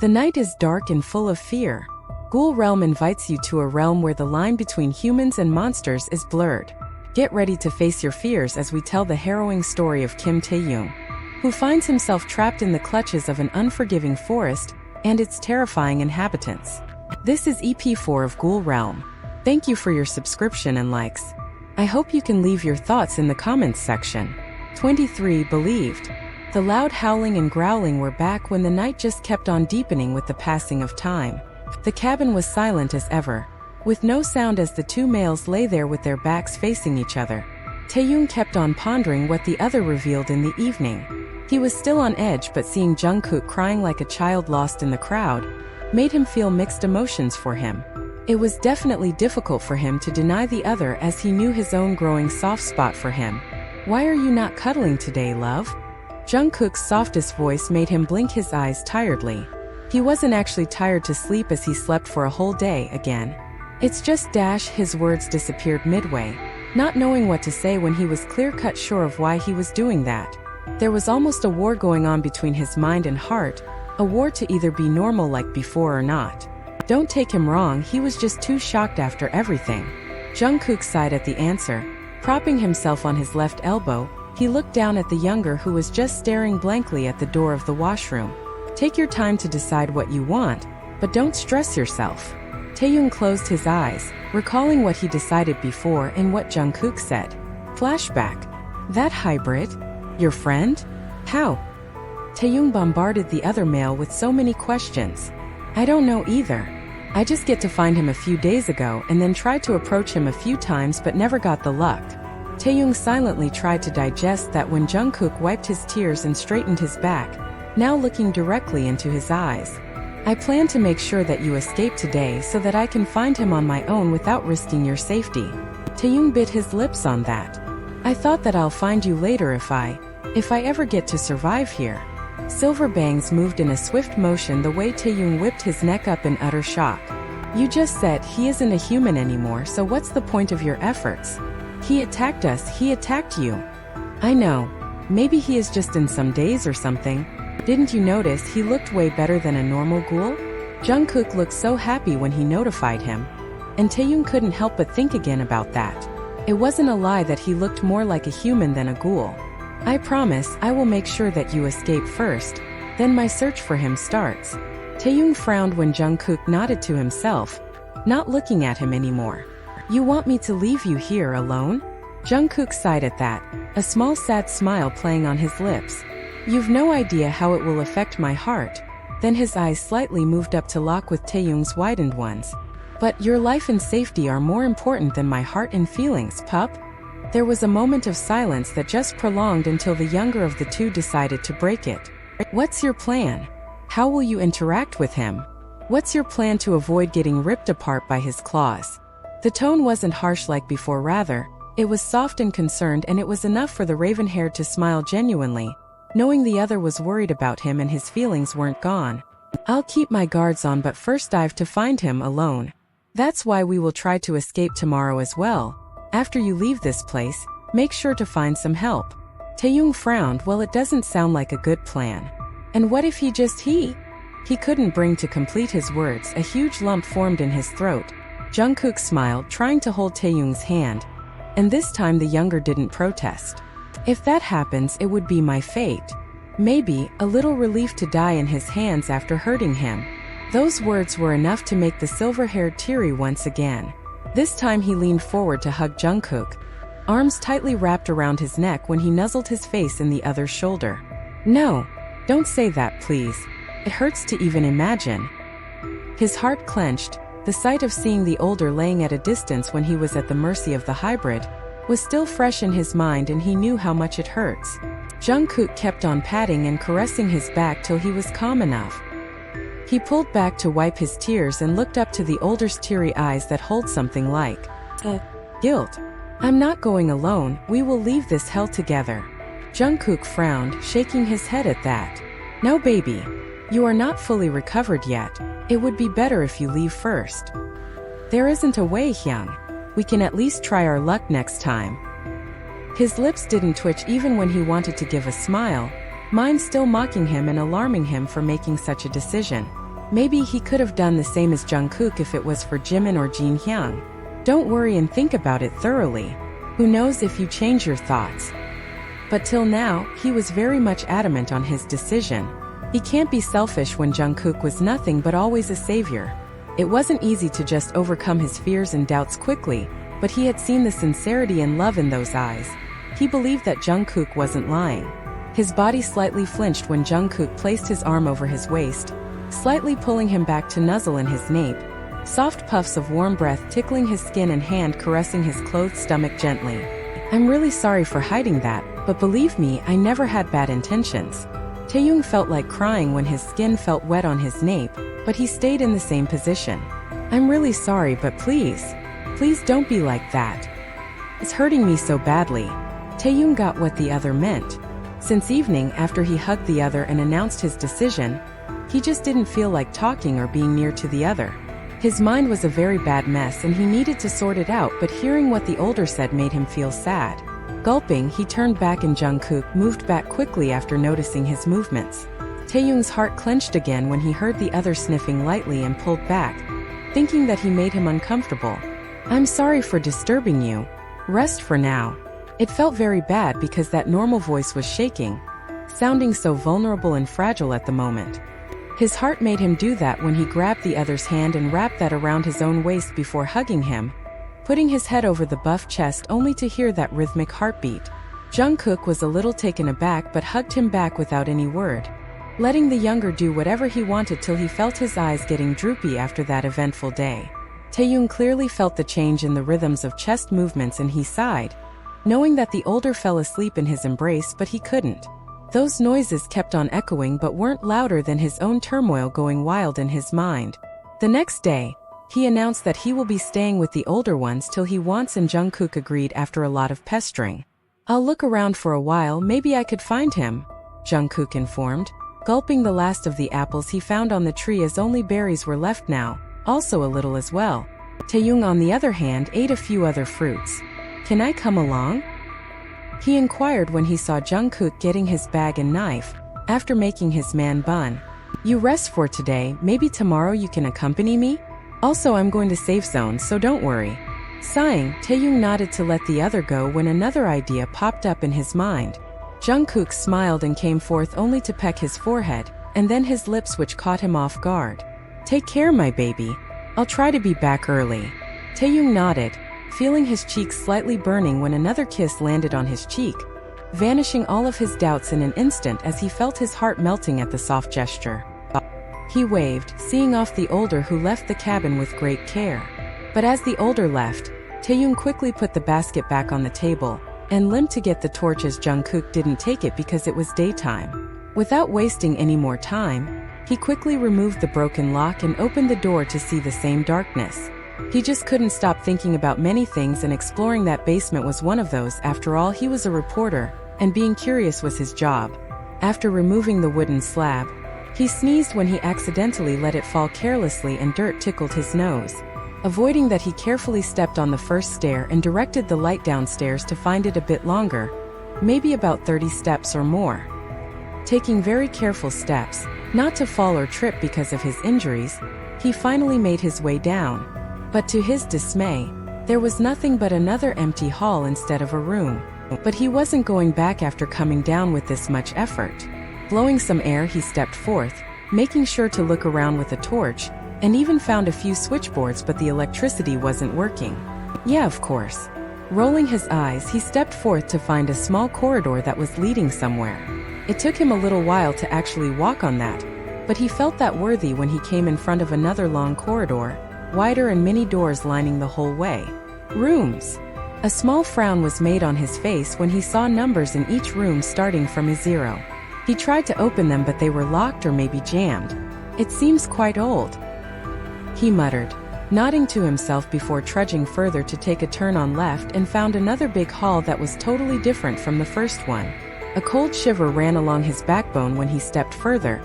The night is dark and full of fear. Ghoul Realm invites you to a realm where the line between humans and monsters is blurred. Get ready to face your fears as we tell the harrowing story of Kim Taehyung, who finds himself trapped in the clutches of an unforgiving forest and its terrifying inhabitants. This is EP4 of Ghoul Realm. Thank you for your subscription and likes. I hope you can leave your thoughts in the comments section. 23 Believed. The loud howling and growling were back when the night just kept on deepening with the passing of time. The cabin was silent as ever, with no sound as the two males lay there with their backs facing each other. Taehyung kept on pondering what the other revealed in the evening. He was still on edge, but seeing Jungkook crying like a child lost in the crowd made him feel mixed emotions for him. It was definitely difficult for him to deny the other, as he knew his own growing soft spot for him. "Why are you not cuddling today, love?" Jungkook's softest voice made him blink his eyes tiredly. He wasn't actually tired to sleep, as he slept for a whole day again. "It's just dash," his words disappeared midway, not knowing what to say when he was clear-cut sure of why he was doing that. There was almost a war going on between his mind and heart, a war to either be normal like before or not. Don't take him wrong, he was just too shocked after everything. Jungkook sighed at the answer. Propping himself on his left elbow, he looked down at the younger, who was just staring blankly at the door of the washroom. "Take your time to decide what you want, but don't stress yourself." Taehyung closed his eyes, recalling what he decided before and what Jungkook said. Flashback. "That hybrid? Your friend? How?" Taehyung bombarded the other male with so many questions. "I don't know either. I just get to find him a few days ago and then tried to approach him a few times but never got the luck." Taehyung silently tried to digest that when Jungkook wiped his tears and straightened his back, now looking directly into his eyes. "I plan to make sure that you escape today so that I can find him on my own without risking your safety." Taehyung bit his lips on that. "I thought that I'll find you later if I ever get to survive here." Silver bangs moved in a swift motion the way Taehyung whipped his neck up in utter shock. "You just said he isn't a human anymore, so what's the point of your efforts? He attacked us, he attacked you." "I know. Maybe he is just in some daze or something. Didn't you notice he looked way better than a normal ghoul?" Jungkook looked so happy when he notified him, and Taehyung couldn't help but think again about that. It wasn't a lie that he looked more like a human than a ghoul. "I promise I will make sure that you escape first, then my search for him starts." Taehyung frowned when Jungkook nodded to himself, not looking at him anymore. "You want me to leave you here alone?" Jungkook sighed at that, a small sad smile playing on his lips. "You've no idea how it will affect my heart." Then his eyes slightly moved up to lock with Taehyung's widened ones. "But your life and safety are more important than my heart and feelings, pup." There was a moment of silence that just prolonged until the younger of the two decided to break it. "What's your plan? How will you interact with him? What's your plan to avoid getting ripped apart by his claws?" The tone wasn't harsh like before, rather, it was soft and concerned, and it was enough for the raven-haired to smile genuinely, knowing the other was worried about him and his feelings weren't gone. "I'll keep my guards on, but first I've to find him alone. That's why we will try to escape tomorrow as well. After you leave this place, make sure to find some help." Taehyung frowned. "Well, it doesn't sound like a good plan. And what if he couldn't bring to complete his words. A huge lump formed in his throat. Jungkook smiled, trying to hold Taehyung's hand, and this time the younger didn't protest. "If that happens, it would be my fate. Maybe a little relief to die in his hands after hurting him." Those words were enough to make the silver-haired teary once again. This time he leaned forward to hug Jungkook, arms tightly wrapped around his neck when he nuzzled his face in the other's shoulder. "No, don't say that, please. It hurts to even imagine." His heart clenched. The sight of seeing the older laying at a distance when he was at the mercy of the hybrid was still fresh in his mind, and he knew how much it hurts. Jungkook kept on patting and caressing his back till he was calm enough. He pulled back to wipe his tears and looked up to the older's teary eyes that hold something like guilt. "I'm not going alone, we will leave this hell together." Jungkook frowned, shaking his head at that. "No, baby. You are not fully recovered yet. It would be better if you leave first." "There isn't a way, Hyung. We can at least try our luck next time." His lips didn't twitch even when he wanted to give a smile, mind still mocking him and alarming him for making such a decision. Maybe he could have done the same as Jungkook if it was for Jimin or Taehyung. Don't worry and think about it thoroughly. Who knows if you change your thoughts. But till now, he was very much adamant on his decision. He can't be selfish when Jungkook was nothing but always a savior. It wasn't easy to just overcome his fears and doubts quickly, but he had seen the sincerity and love in those eyes. He believed that Jungkook wasn't lying. His body slightly flinched when Jungkook placed his arm over his waist, slightly pulling him back to nuzzle in his nape. Soft puffs of warm breath tickling his skin and hand caressing his clothed stomach gently. I'm really sorry for hiding that, but believe me, I never had bad intentions. Taehyung felt like crying when his skin felt wet on his nape, but he stayed in the same position. I'm really sorry, but please don't be like that. It's hurting me so badly. Taehyung got what the other meant. Since evening after he hugged the other and announced his decision, he just didn't feel like talking or being near to the other. His mind was a very bad mess and he needed to sort it out, but hearing what the older said made him feel sad. Gulping, he turned back and Jungkook moved back quickly after noticing his movements. Taehyung's heart clenched again when he heard the other sniffing lightly and pulled back, thinking that he made him uncomfortable. I'm sorry for disturbing you. Rest for now. It felt very bad because that normal voice was shaking, sounding so vulnerable and fragile at the moment. His heart made him do that when he grabbed the other's hand and wrapped that around his own waist before hugging him, putting his head over the buff chest only to hear that rhythmic heartbeat. Jungkook was a little taken aback but hugged him back without any word, letting the younger do whatever he wanted till he felt his eyes getting droopy after that eventful day. Taehyung clearly felt the change in the rhythms of chest movements and he sighed, knowing that the older fell asleep in his embrace, but he couldn't. Those noises kept on echoing but weren't louder than his own turmoil going wild in his mind. The next day, he announced that he will be staying with the older ones till he wants, and Jungkook agreed after a lot of pestering. I'll look around for a while, maybe I could find him, Jungkook informed, gulping the last of the apples he found on the tree as only berries were left now, also a little as well. Taehyung on the other hand ate a few other fruits. Can I come along? He inquired when he saw Jungkook getting his bag and knife, after making his man bun. You rest for today, maybe tomorrow you can accompany me? Also I'm going to safe zone, so don't worry. Sighing, Taehyung nodded to let the other go when another idea popped up in his mind. Jungkook smiled and came forth only to peck his forehead, and then his lips, which caught him off guard. Take care, my baby. I'll try to be back early. Taehyung nodded, feeling his cheeks slightly burning when another kiss landed on his cheek, vanishing all of his doubts in an instant as he felt his heart melting at the soft gesture. He waved, seeing off the older, who left the cabin with great care. But as the older left, Taehyung quickly put the basket back on the table, and limped to get the torch as Jungkook didn't take it because it was daytime. Without wasting any more time, he quickly removed the broken lock and opened the door to see the same darkness. He just couldn't stop thinking about many things, and exploring that basement was one of those. After all, he was a reporter, and being curious was his job. After removing the wooden slab, he sneezed when he accidentally let it fall carelessly and dirt tickled his nose. Avoiding that, he carefully stepped on the first stair and directed the light downstairs to find it a bit longer, maybe about 30 steps or more. Taking very careful steps, not to fall or trip because of his injuries, he finally made his way down. But to his dismay, there was nothing but another empty hall instead of a room. But he wasn't going back after coming down with this much effort. Blowing some air, he stepped forth, making sure to look around with a torch, and even found a few switchboards, but the electricity wasn't working. Yeah, of course. Rolling his eyes, he stepped forth to find a small corridor that was leading somewhere. It took him a little while to actually walk on that, but he felt that worthy when he came in front of another long corridor, wider and many doors lining the whole way. Rooms. A small frown was made on his face when he saw numbers in each room starting from a 0. He tried to open them, but they were locked or maybe jammed. It seems quite old, he muttered, nodding to himself before trudging further to take a turn on left, and found another big hall that was totally different from the first one. A cold shiver ran along his backbone when he stepped further,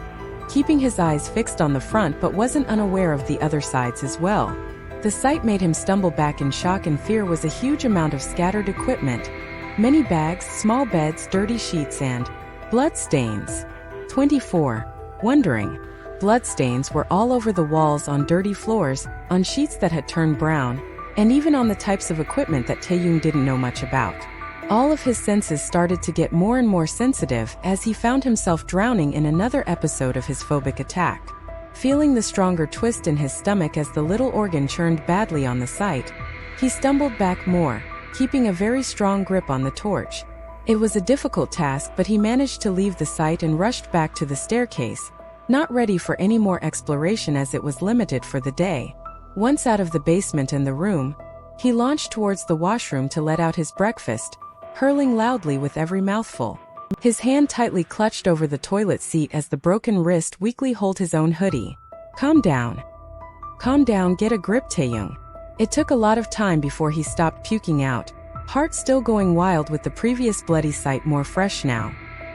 keeping his eyes fixed on the front but wasn't unaware of the other sides as well. The sight made him stumble back in shock and fear. Was a huge amount of scattered equipment, many bags, small beds, dirty sheets and blood stains. 24. Wondering, Bloodstains were all over the walls, on dirty floors, on sheets that had turned brown, and even on the types of equipment that Taehyung didn't know much about. All of his senses started to get more and more sensitive as he found himself drowning in another episode of his phobic attack. Feeling the stronger twist in his stomach as the little organ churned badly on the site, he stumbled back more, keeping a very strong grip on the torch. It was a difficult task, but he managed to leave the site and rushed back to the staircase, not ready for any more exploration as it was limited for the day. Once out of the basement and the room, he launched towards the washroom to let out his breakfast, hurling loudly with every mouthful. His hand tightly clutched over the toilet seat as the broken wrist weakly held his own hoodie. Calm down. Calm down, get a grip, Taehyung. It took a lot of time before he stopped puking out, heart still going wild with the previous bloody sight more fresh now.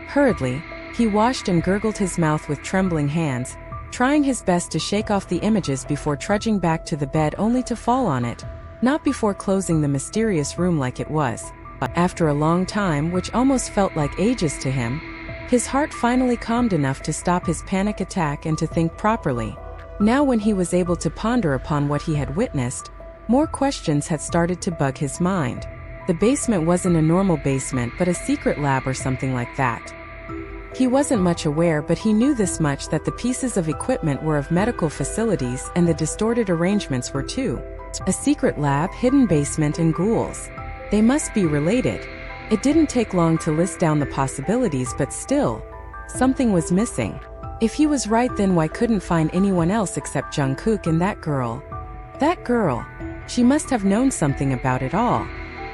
Hurriedly, he washed and gurgled his mouth with trembling hands, trying his best to shake off the images before trudging back to the bed only to fall on it, not before closing the mysterious room like it was. After a long time, which almost felt like ages to him, his heart finally calmed enough to stop his panic attack and to think properly. Now when he was able to ponder upon what he had witnessed, more questions had started to bug his mind. The basement wasn't a normal basement but a secret lab or something like that. He wasn't much aware, but he knew this much, that the pieces of equipment were of medical facilities and the distorted arrangements were too. A secret lab, hidden basement, and ghouls. They must be related. It didn't take long to list down the possibilities, but still, something was missing. If he was right, then why couldn't find anyone else except Jungkook and that girl? That girl. She must have known something about it all.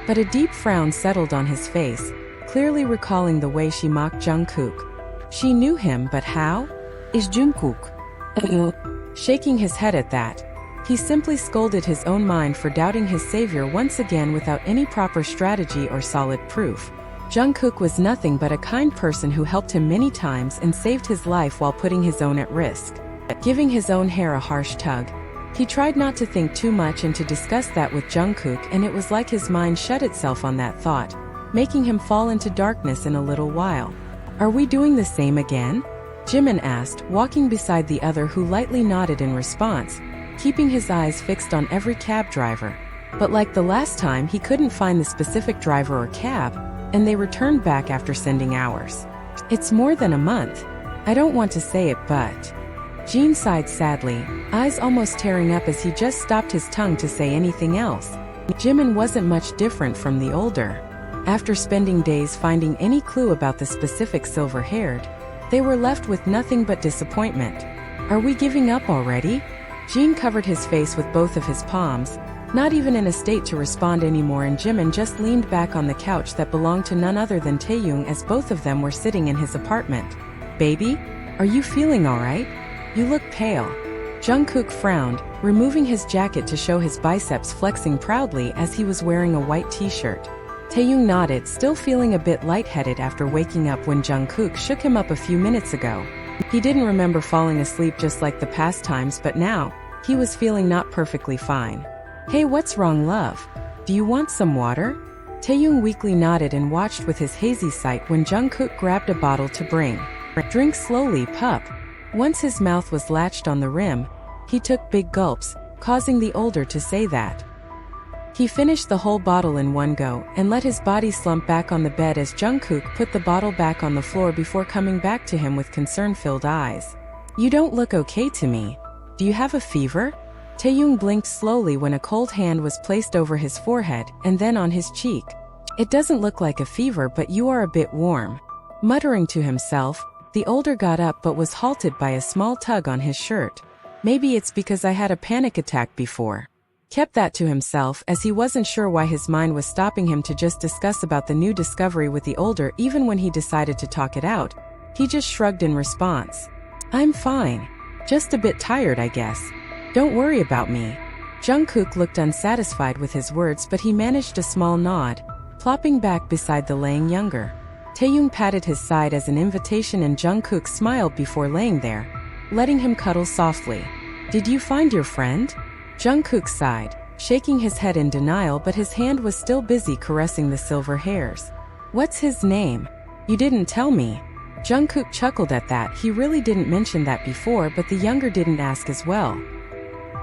But a deep frown settled on his face, clearly recalling the way she mocked Jungkook. She knew him, but how? Is Jungkook? Shaking his head at that, he simply scolded his own mind for doubting his savior once again without any proper strategy or solid proof. Jungkook was nothing but a kind person who helped him many times and saved his life while putting his own at risk. Giving his own hair a harsh tug, he tried not to think too much and to discuss that with Jungkook, and it was like his mind shut itself on that thought, making him fall into darkness in a little while. Are we doing the same again? Jimin asked, walking beside the other, who lightly nodded in response, keeping his eyes fixed on every cab driver. But like the last time, he couldn't find the specific driver or cab, and they returned back after sending hours. It's more than a month. I don't want to say it, but... Jean sighed sadly, eyes almost tearing up as he just stopped his tongue to say anything else. Jimin wasn't much different from the older. After spending days finding any clue about the specific silver-haired, they were left with nothing but disappointment. Are we giving up already? Jean covered his face with both of his palms, not even in a state to respond anymore, and Jimin just leaned back on the couch that belonged to none other than Taehyung as both of them were sitting in his apartment. Baby, are you feeling alright? You look pale. Jungkook frowned, removing his jacket to show his biceps flexing proudly as he was wearing a white t-shirt. Taehyung nodded, still feeling a bit lightheaded after waking up when Jungkook shook him up a few minutes ago. He didn't remember falling asleep just like the past times, but now, he was feeling not perfectly fine. Hey, what's wrong, love? Do you want some water? Taehyung weakly nodded and watched with his hazy sight when Jungkook grabbed a bottle to bring. Drink slowly, pup. Once his mouth was latched on the rim, he took big gulps, causing the older to say that. He finished the whole bottle in one go and let his body slump back on the bed as Jungkook put the bottle back on the floor before coming back to him with concern-filled eyes. You don't look okay to me. Do you have a fever? Taehyung blinked slowly when a cold hand was placed over his forehead and then on his cheek. It doesn't look like a fever, but you are a bit warm. Muttering to himself, the older got up but was halted by a small tug on his shirt. Maybe it's because I had a panic attack before. Kept that to himself as he wasn't sure why his mind was stopping him to just discuss about the new discovery with the older. Even when he decided to talk it out, he just shrugged in response. I'm fine. Just a bit tired, I guess. Don't worry about me. Jungkook looked unsatisfied with his words, but he managed a small nod, plopping back beside the laying younger. Taehyung patted his side as an invitation and Jungkook smiled before laying there, letting him cuddle softly. Did you find your friend? Jungkook sighed, shaking his head in denial, but his hand was still busy caressing the silver hairs. What's his name? You didn't tell me. Jungkook chuckled at that. He really didn't mention that before, but the younger didn't ask as well.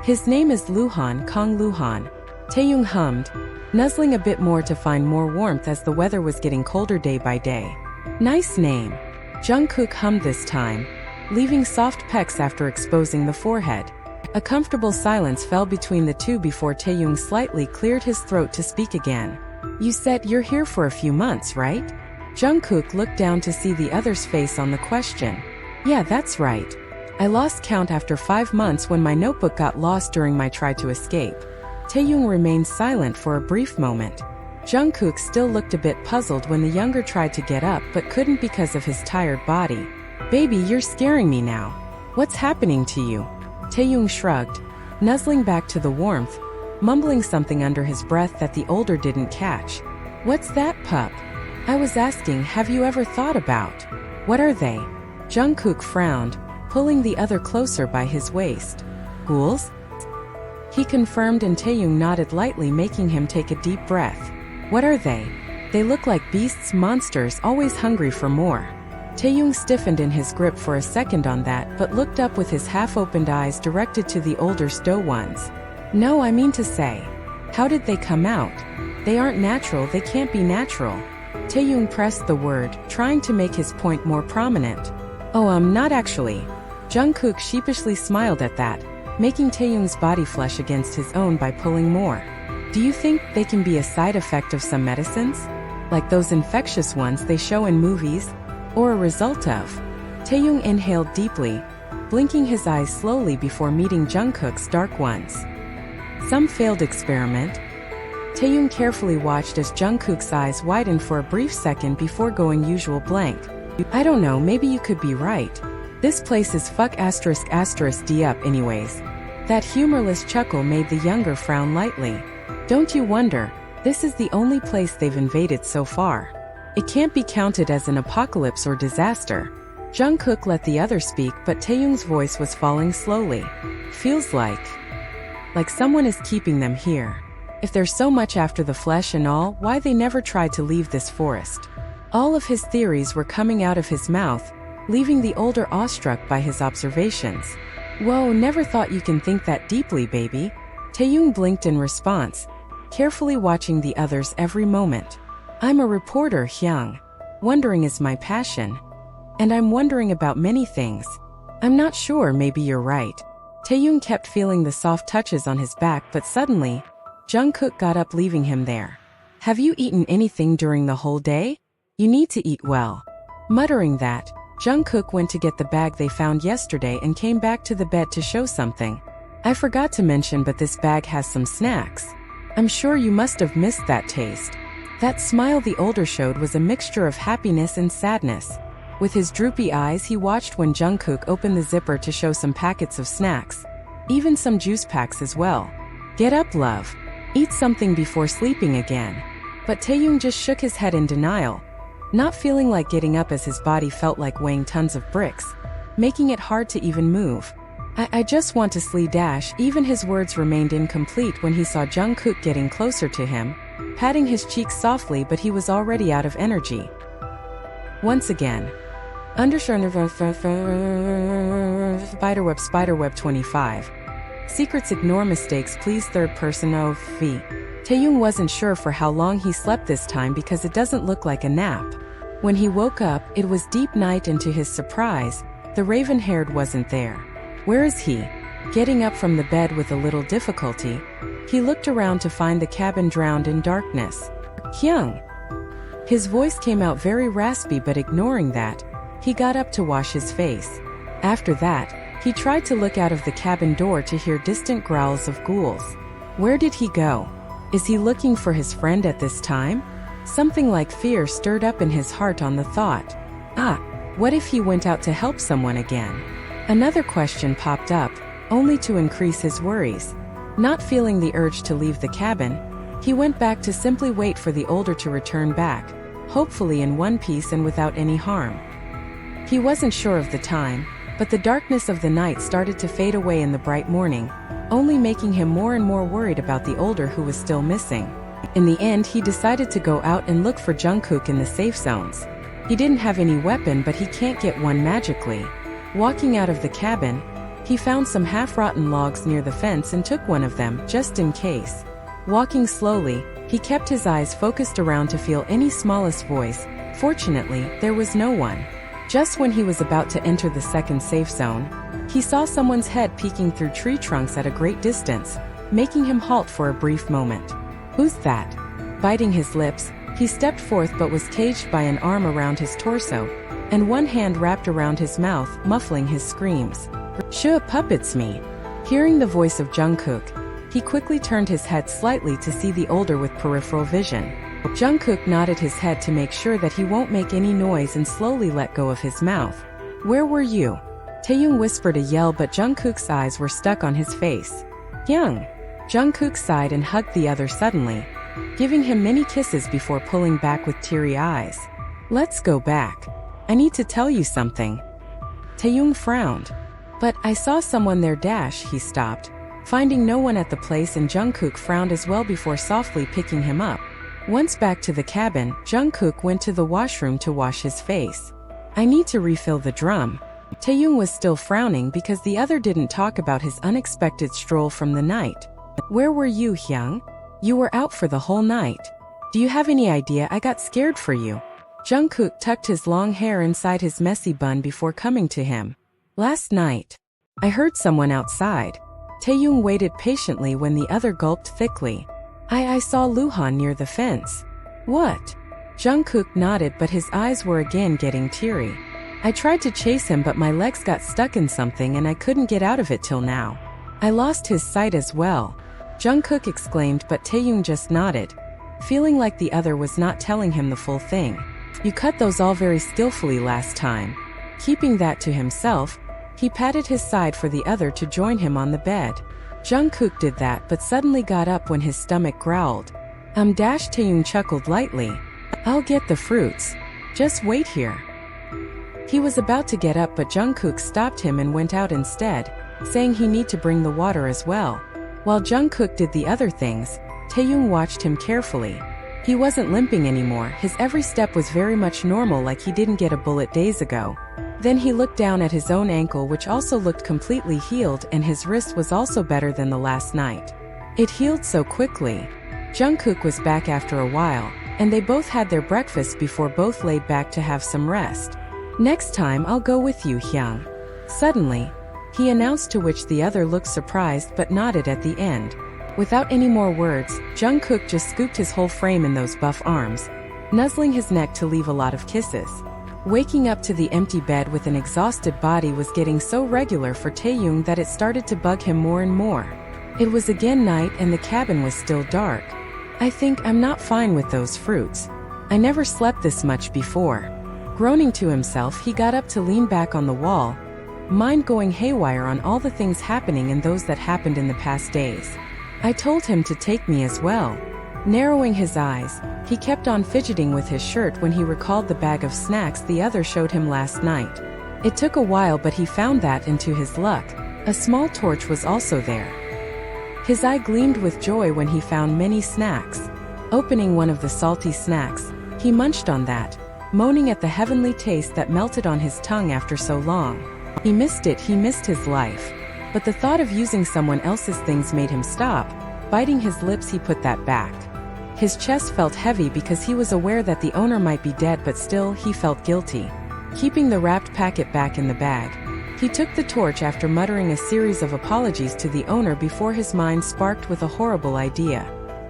His name is Luhan, Kong Luhan. Taehyung hummed, nuzzling a bit more to find more warmth as the weather was getting colder day by day. Nice name. Jungkook hummed this time, leaving soft pecks after exposing the forehead. A comfortable silence fell between the two before Taehyung slightly cleared his throat to speak again. You said you're here for a few months, right? Jungkook looked down to see the other's face on the question. Yeah, that's right. I lost count after 5 months when my notebook got lost during my try to escape. Taehyung remained silent for a brief moment. Jungkook still looked a bit puzzled when the younger tried to get up but couldn't because of his tired body. Baby, you're scaring me now. What's happening to you? Taehyung shrugged, nuzzling back to the warmth, mumbling something under his breath that the older didn't catch. What's that, pup? I was asking, have you ever thought about? What are they? Jungkook frowned, pulling the other closer by his waist. Ghouls? He confirmed and Taehyung nodded lightly, making him take a deep breath. What are they? They look like beasts, monsters, always hungry for more. Taehyung stiffened in his grip for a second on that, but looked up with his half-opened eyes directed to the older stow ones. No, I mean to say. How did they come out? They aren't natural, they can't be natural. Taehyung pressed the word, trying to make his point more prominent. Oh, not actually. Jungkook sheepishly smiled at that, making Taehyung's body flush against his own by pulling more. Do you think they can be a side effect of some medicines? Like those infectious ones they show in movies? Or a result of? Taehyung inhaled deeply, blinking his eyes slowly before meeting Jungkook's dark ones. Some failed experiment? Taehyung carefully watched as Jungkook's eyes widened for a brief second before going usual blank. I don't know, maybe you could be right. This place is ****D up anyways. That humorless chuckle made the younger frown lightly. Don't you wonder, this is the only place they've invaded so far. It can't be counted as an apocalypse or disaster. Jungkook let the other speak, but Taehyung's voice was falling slowly. Feels like someone is keeping them here. If there's so much after the flesh and all, why they never tried to leave this forest? All of his theories were coming out of his mouth, leaving the older awestruck by his observations. Whoa, never thought you can think that deeply, baby. Taehyung blinked in response, carefully watching the others every moment. I'm a reporter, Hyung. Wondering is my passion. And I'm wondering about many things. I'm not sure, maybe you're right. Taehyung kept feeling the soft touches on his back, but suddenly, Jungkook got up, leaving him there. Have you eaten anything during the whole day? You need to eat well. Muttering that, Jungkook went to get the bag they found yesterday and came back to the bed to show something. I forgot to mention, but this bag has some snacks. I'm sure you must have missed that taste. That smile the older showed was a mixture of happiness and sadness. With his droopy eyes, he watched when Jungkook opened the zipper to show some packets of snacks. Even some juice packs as well. Get up, love. Eat something before sleeping again. But Taehyung just shook his head in denial, not feeling like getting up as his body felt like weighing tons of bricks, making it hard to even move. I just want to sleep dash. Even his words remained incomplete when he saw Jungkook getting closer to him, patting his cheeks softly, but he was already out of energy. Once again. Spiderweb 25. Secrets, ignore mistakes, please. Third person of V. Taehyung wasn't sure for how long he slept this time because it doesn't look like a nap. When he woke up, it was deep night, and to his surprise, the raven-haired wasn't there. Where is he? Getting up from the bed with a little difficulty, he looked around to find the cabin drowned in darkness. Hyung! His voice came out very raspy, but ignoring that, he got up to wash his face. After that, he tried to look out of the cabin door to hear distant growls of ghouls. Where did he go? Is he looking for his friend at this time? Something like fear stirred up in his heart on the thought. What if he went out to help someone again? Another question popped up, only to increase his worries. Not feeling the urge to leave the cabin, he went back to simply wait for the older to return back, hopefully in one piece and without any harm. He wasn't sure of the time, but the darkness of the night started to fade away in the bright morning, only making him more and more worried about the older who was still missing. In the end, he decided to go out and look for Jungkook in the safe zones. He didn't have any weapon, but he can't get one magically. Walking out of the cabin, he found some half-rotten logs near the fence and took one of them, just in case. Walking slowly, he kept his eyes focused around to feel any smallest voice. Fortunately, there was no one. Just when he was about to enter the second safe zone, he saw someone's head peeking through tree trunks at a great distance, making him halt for a brief moment. "Who's that?" Biting his lips, he stepped forth but was caged by an arm around his torso, and one hand wrapped around his mouth, muffling his screams. "Sure, puppets me." Hearing the voice of Jungkook, he quickly turned his head slightly to see the older with peripheral vision. Jungkook nodded his head to make sure that he won't make any noise and slowly let go of his mouth. "Where were you?" Taehyung whispered a yell, but Jungkook's eyes were stuck on his face. "Hyung." Jungkook sighed and hugged the other suddenly, giving him many kisses before pulling back with teary eyes. "Let's go back. I need to tell you something." Taehyung frowned. "But I saw someone there." He stopped, finding no one at the place, and Jungkook frowned as well before softly picking him up. Once back to the cabin, Jungkook went to the washroom to wash his face. "I need to refill the drum." Taehyung was still frowning because the other didn't talk about his unexpected stroll from the night. "Where were you, Hyung? You were out for the whole night. Do you have any idea? I got scared for you." Jungkook tucked his long hair inside his messy bun before coming to him. "Last night, I heard someone outside." Taehyung waited patiently when the other gulped thickly. I saw Luhan near the fence." "What?" Jungkook nodded, but his eyes were again getting teary. "I tried to chase him, but my legs got stuck in something and I couldn't get out of it till now. I lost his sight as well." Jungkook exclaimed, but Taehyung just nodded, feeling like the other was not telling him the full thing. "You cut those all very skillfully last time." Keeping that to himself, he patted his side for the other to join him on the bed. Jungkook did that but suddenly got up when his stomach growled. Taehyung chuckled lightly. "I'll get the fruits. Just wait here." He was about to get up, but Jungkook stopped him and went out instead, saying he need to bring the water as well. While Jungkook did the other things, Taehyung watched him carefully. He wasn't limping anymore, his every step was very much normal, like he didn't get a bullet days ago. Then he looked down at his own ankle, which also looked completely healed, and his wrist was also better than the last night. It healed so quickly. Jungkook was back after a while, and they both had their breakfast before both laid back to have some rest. "Next time I'll go with you, Hyung." Suddenly, he announced, to which the other looked surprised but nodded at the end. Without any more words, Jungkook just scooped his whole frame in those buff arms, nuzzling his neck to leave a lot of kisses. Waking up to the empty bed with an exhausted body was getting so regular for Taehyung that it started to bug him more and more. It was again night and the cabin was still dark. "I think I'm not fine with those fruits. I never slept this much before." Groaning to himself, he got up to lean back on the wall, mind going haywire on all the things happening and those that happened in the past days. "I told him to take me as well." Narrowing his eyes, he kept on fidgeting with his shirt when he recalled the bag of snacks the other showed him last night. It took a while, but he found that, and to his luck, a small torch was also there. His eye gleamed with joy when he found many snacks. Opening one of the salty snacks, he munched on that, moaning at the heavenly taste that melted on his tongue after so long. He missed it, he missed his life. But the thought of using someone else's things made him stop. Biting his lips, he put that back. His chest felt heavy because he was aware that the owner might be dead, but still, he felt guilty. Keeping the wrapped packet back in the bag, he took the torch after muttering a series of apologies to the owner before his mind sparked with a horrible idea.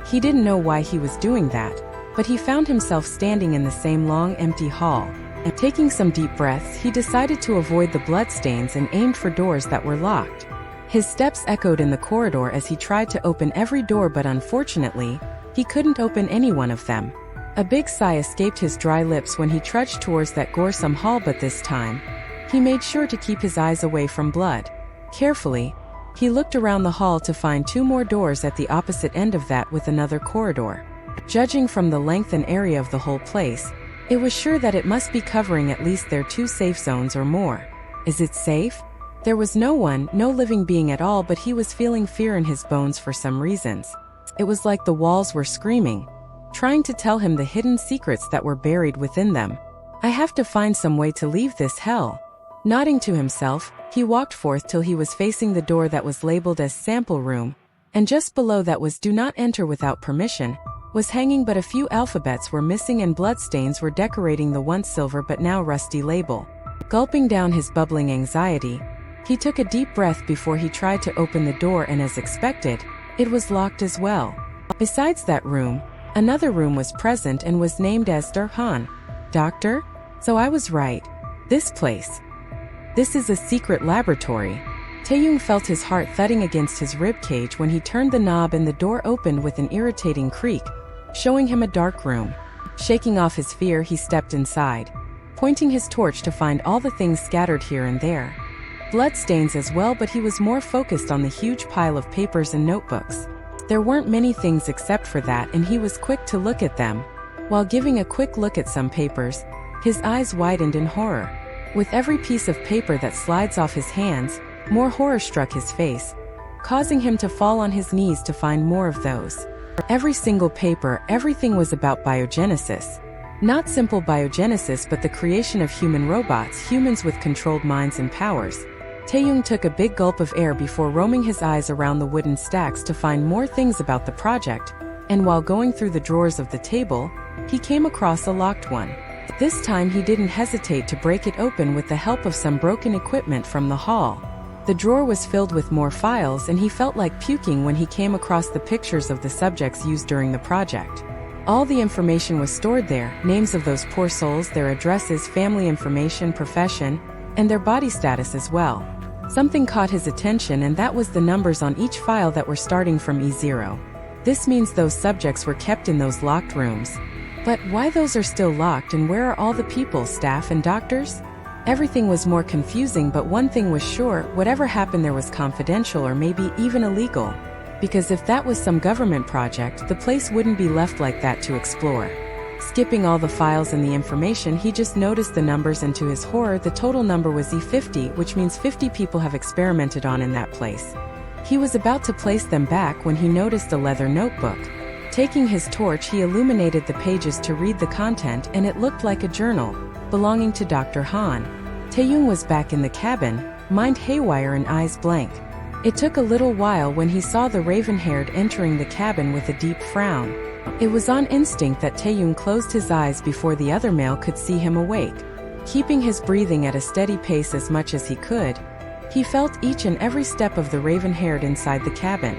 He didn't know why he was doing that, but he found himself standing in the same long, empty hall. And taking some deep breaths, he decided to avoid the bloodstains and aimed for doors that were locked. His steps echoed in the corridor as he tried to open every door, but unfortunately, he couldn't open any one of them. A big sigh escaped his dry lips when he trudged towards that gruesome hall, but this time, he made sure to keep his eyes away from blood. Carefully, he looked around the hall to find two more doors at the opposite end of that, with another corridor. Judging from the length and area of the whole place, it was sure that it must be covering at least their 2 safe zones or more. Is it safe? There was no one, no living being at all, but he was feeling fear in his bones for some reasons. It was like the walls were screaming, trying to tell him the hidden secrets that were buried within them. I have to find some way to leave this hell. Nodding to himself, he walked forth till he was facing the door that was labeled as sample room, and just below that was do not enter without permission, was hanging but a few alphabets were missing and bloodstains were decorating the once silver but now rusty label. Gulping down his bubbling anxiety, he took a deep breath before he tried to open the door, and as expected, it was locked as well. Besides that room, another room was present and was named as Han. Doctor? So I was right. This place. This is a secret laboratory. Taehyung felt his heart thudding against his ribcage when he turned the knob and the door opened with an irritating creak, showing him a dark room. Shaking off his fear, he stepped inside, pointing his torch to find all the things scattered here and there. Bloodstains as well, but he was more focused on the huge pile of papers and notebooks. There weren't many things except for that, and he was quick to look at them. While giving a quick look at some papers, his eyes widened in horror. With every piece of paper that slides off his hands, more horror struck his face, causing him to fall on his knees to find more of those. Every single paper, everything was about biogenesis. Not simple biogenesis, but the creation of human robots, humans with controlled minds and powers. Taehyung took a big gulp of air before roaming his eyes around the wooden stacks to find more things about the project, and while going through the drawers of the table, he came across a locked one. This time he didn't hesitate to break it open with the help of some broken equipment from the hall. The drawer was filled with more files, and he felt like puking when he came across the pictures of the subjects used during the project. All the information was stored there, names of those poor souls, their addresses, family information, profession, and their body status as well. Something caught his attention, and that was the numbers on each file that were starting from E0. This means those subjects were kept in those locked rooms. But why those are still locked, and where are all the people, staff and doctors? Everything was more confusing, but one thing was sure, whatever happened there was confidential or maybe even illegal. Because if that was some government project, the place wouldn't be left like that to explore. Skipping all the files and the information, he just noticed the numbers, and to his horror the total number was E50, which means 50 people have experimented on in that place. He was about to place them back when he noticed a leather notebook. Taking his torch, he illuminated the pages to read the content, and it looked like a journal belonging to Dr. Han. Taehyung was back in the cabin, mind haywire and eyes blank. It took a little while when he saw the raven-haired entering the cabin with a deep frown. It was on instinct that Taehyung closed his eyes before the other male could see him awake. Keeping his breathing at a steady pace as much as he could, he felt each and every step of the raven-haired inside the cabin.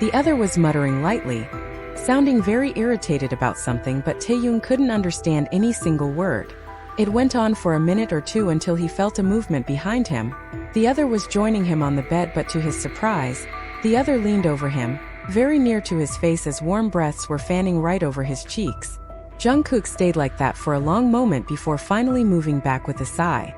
The other was muttering lightly, sounding very irritated about something, but Taehyung couldn't understand any single word. It went on for a minute or two until he felt a movement behind him. The other was joining him on the bed, but to his surprise, the other leaned over him, very near to his face, as warm breaths were fanning right over his cheeks. Jungkook stayed like that for a long moment before finally moving back with a sigh.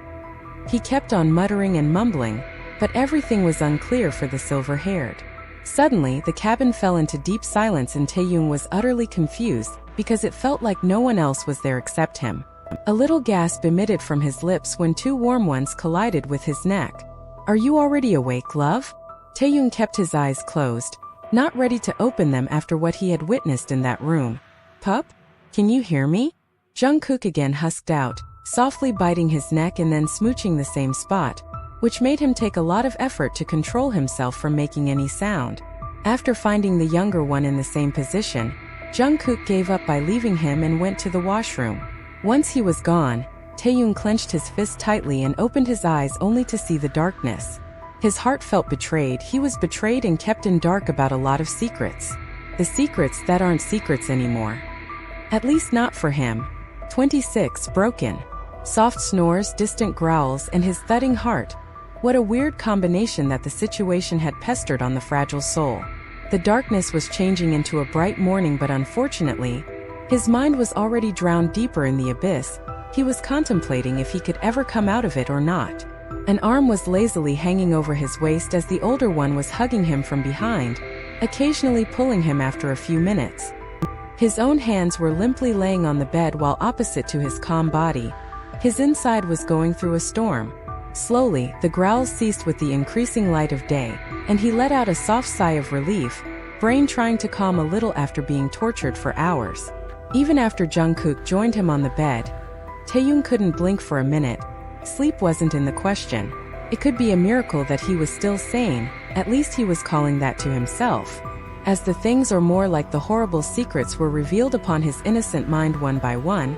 He kept on muttering and mumbling, but everything was unclear for the silver-haired. Suddenly, the cabin fell into deep silence, and Taehyung was utterly confused, because it felt like no one else was there except him. A little gasp emitted from his lips when two warm ones collided with his neck. "Are you already awake, love?" Taehyung kept his eyes closed, not ready to open them after what he had witnessed in that room. "Pup? Can you hear me?" Jungkook again husked out, softly biting his neck and then smooching the same spot, which made him take a lot of effort to control himself from making any sound. After finding the younger one in the same position, Jungkook gave up by leaving him and went to the washroom. Once he was gone, Taehyung clenched his fist tightly and opened his eyes only to see the darkness. His heart felt betrayed. He was betrayed and kept in dark about a lot of secrets. The secrets that aren't secrets anymore. At least not for him. 26 broken. Soft snores, distant growls, and his thudding heart. What a weird combination that the situation had pestered on the fragile soul. The darkness was changing into a bright morning, but unfortunately, his mind was already drowned deeper in the abyss. He was contemplating if he could ever come out of it or not. An arm was lazily hanging over his waist as the older one was hugging him from behind, occasionally pulling him after a few minutes. His own hands were limply laying on the bed while opposite to his calm body. His inside was going through a storm. Slowly, the growls ceased with the increasing light of day, and he let out a soft sigh of relief, brain trying to calm a little after being tortured for hours. Even after Jungkook joined him on the bed, Taehyung couldn't blink for a minute. Sleep wasn't in the question. It could be a miracle that he was still sane, at least he was calling that to himself. As the things or more like the horrible secrets were revealed upon his innocent mind one by one,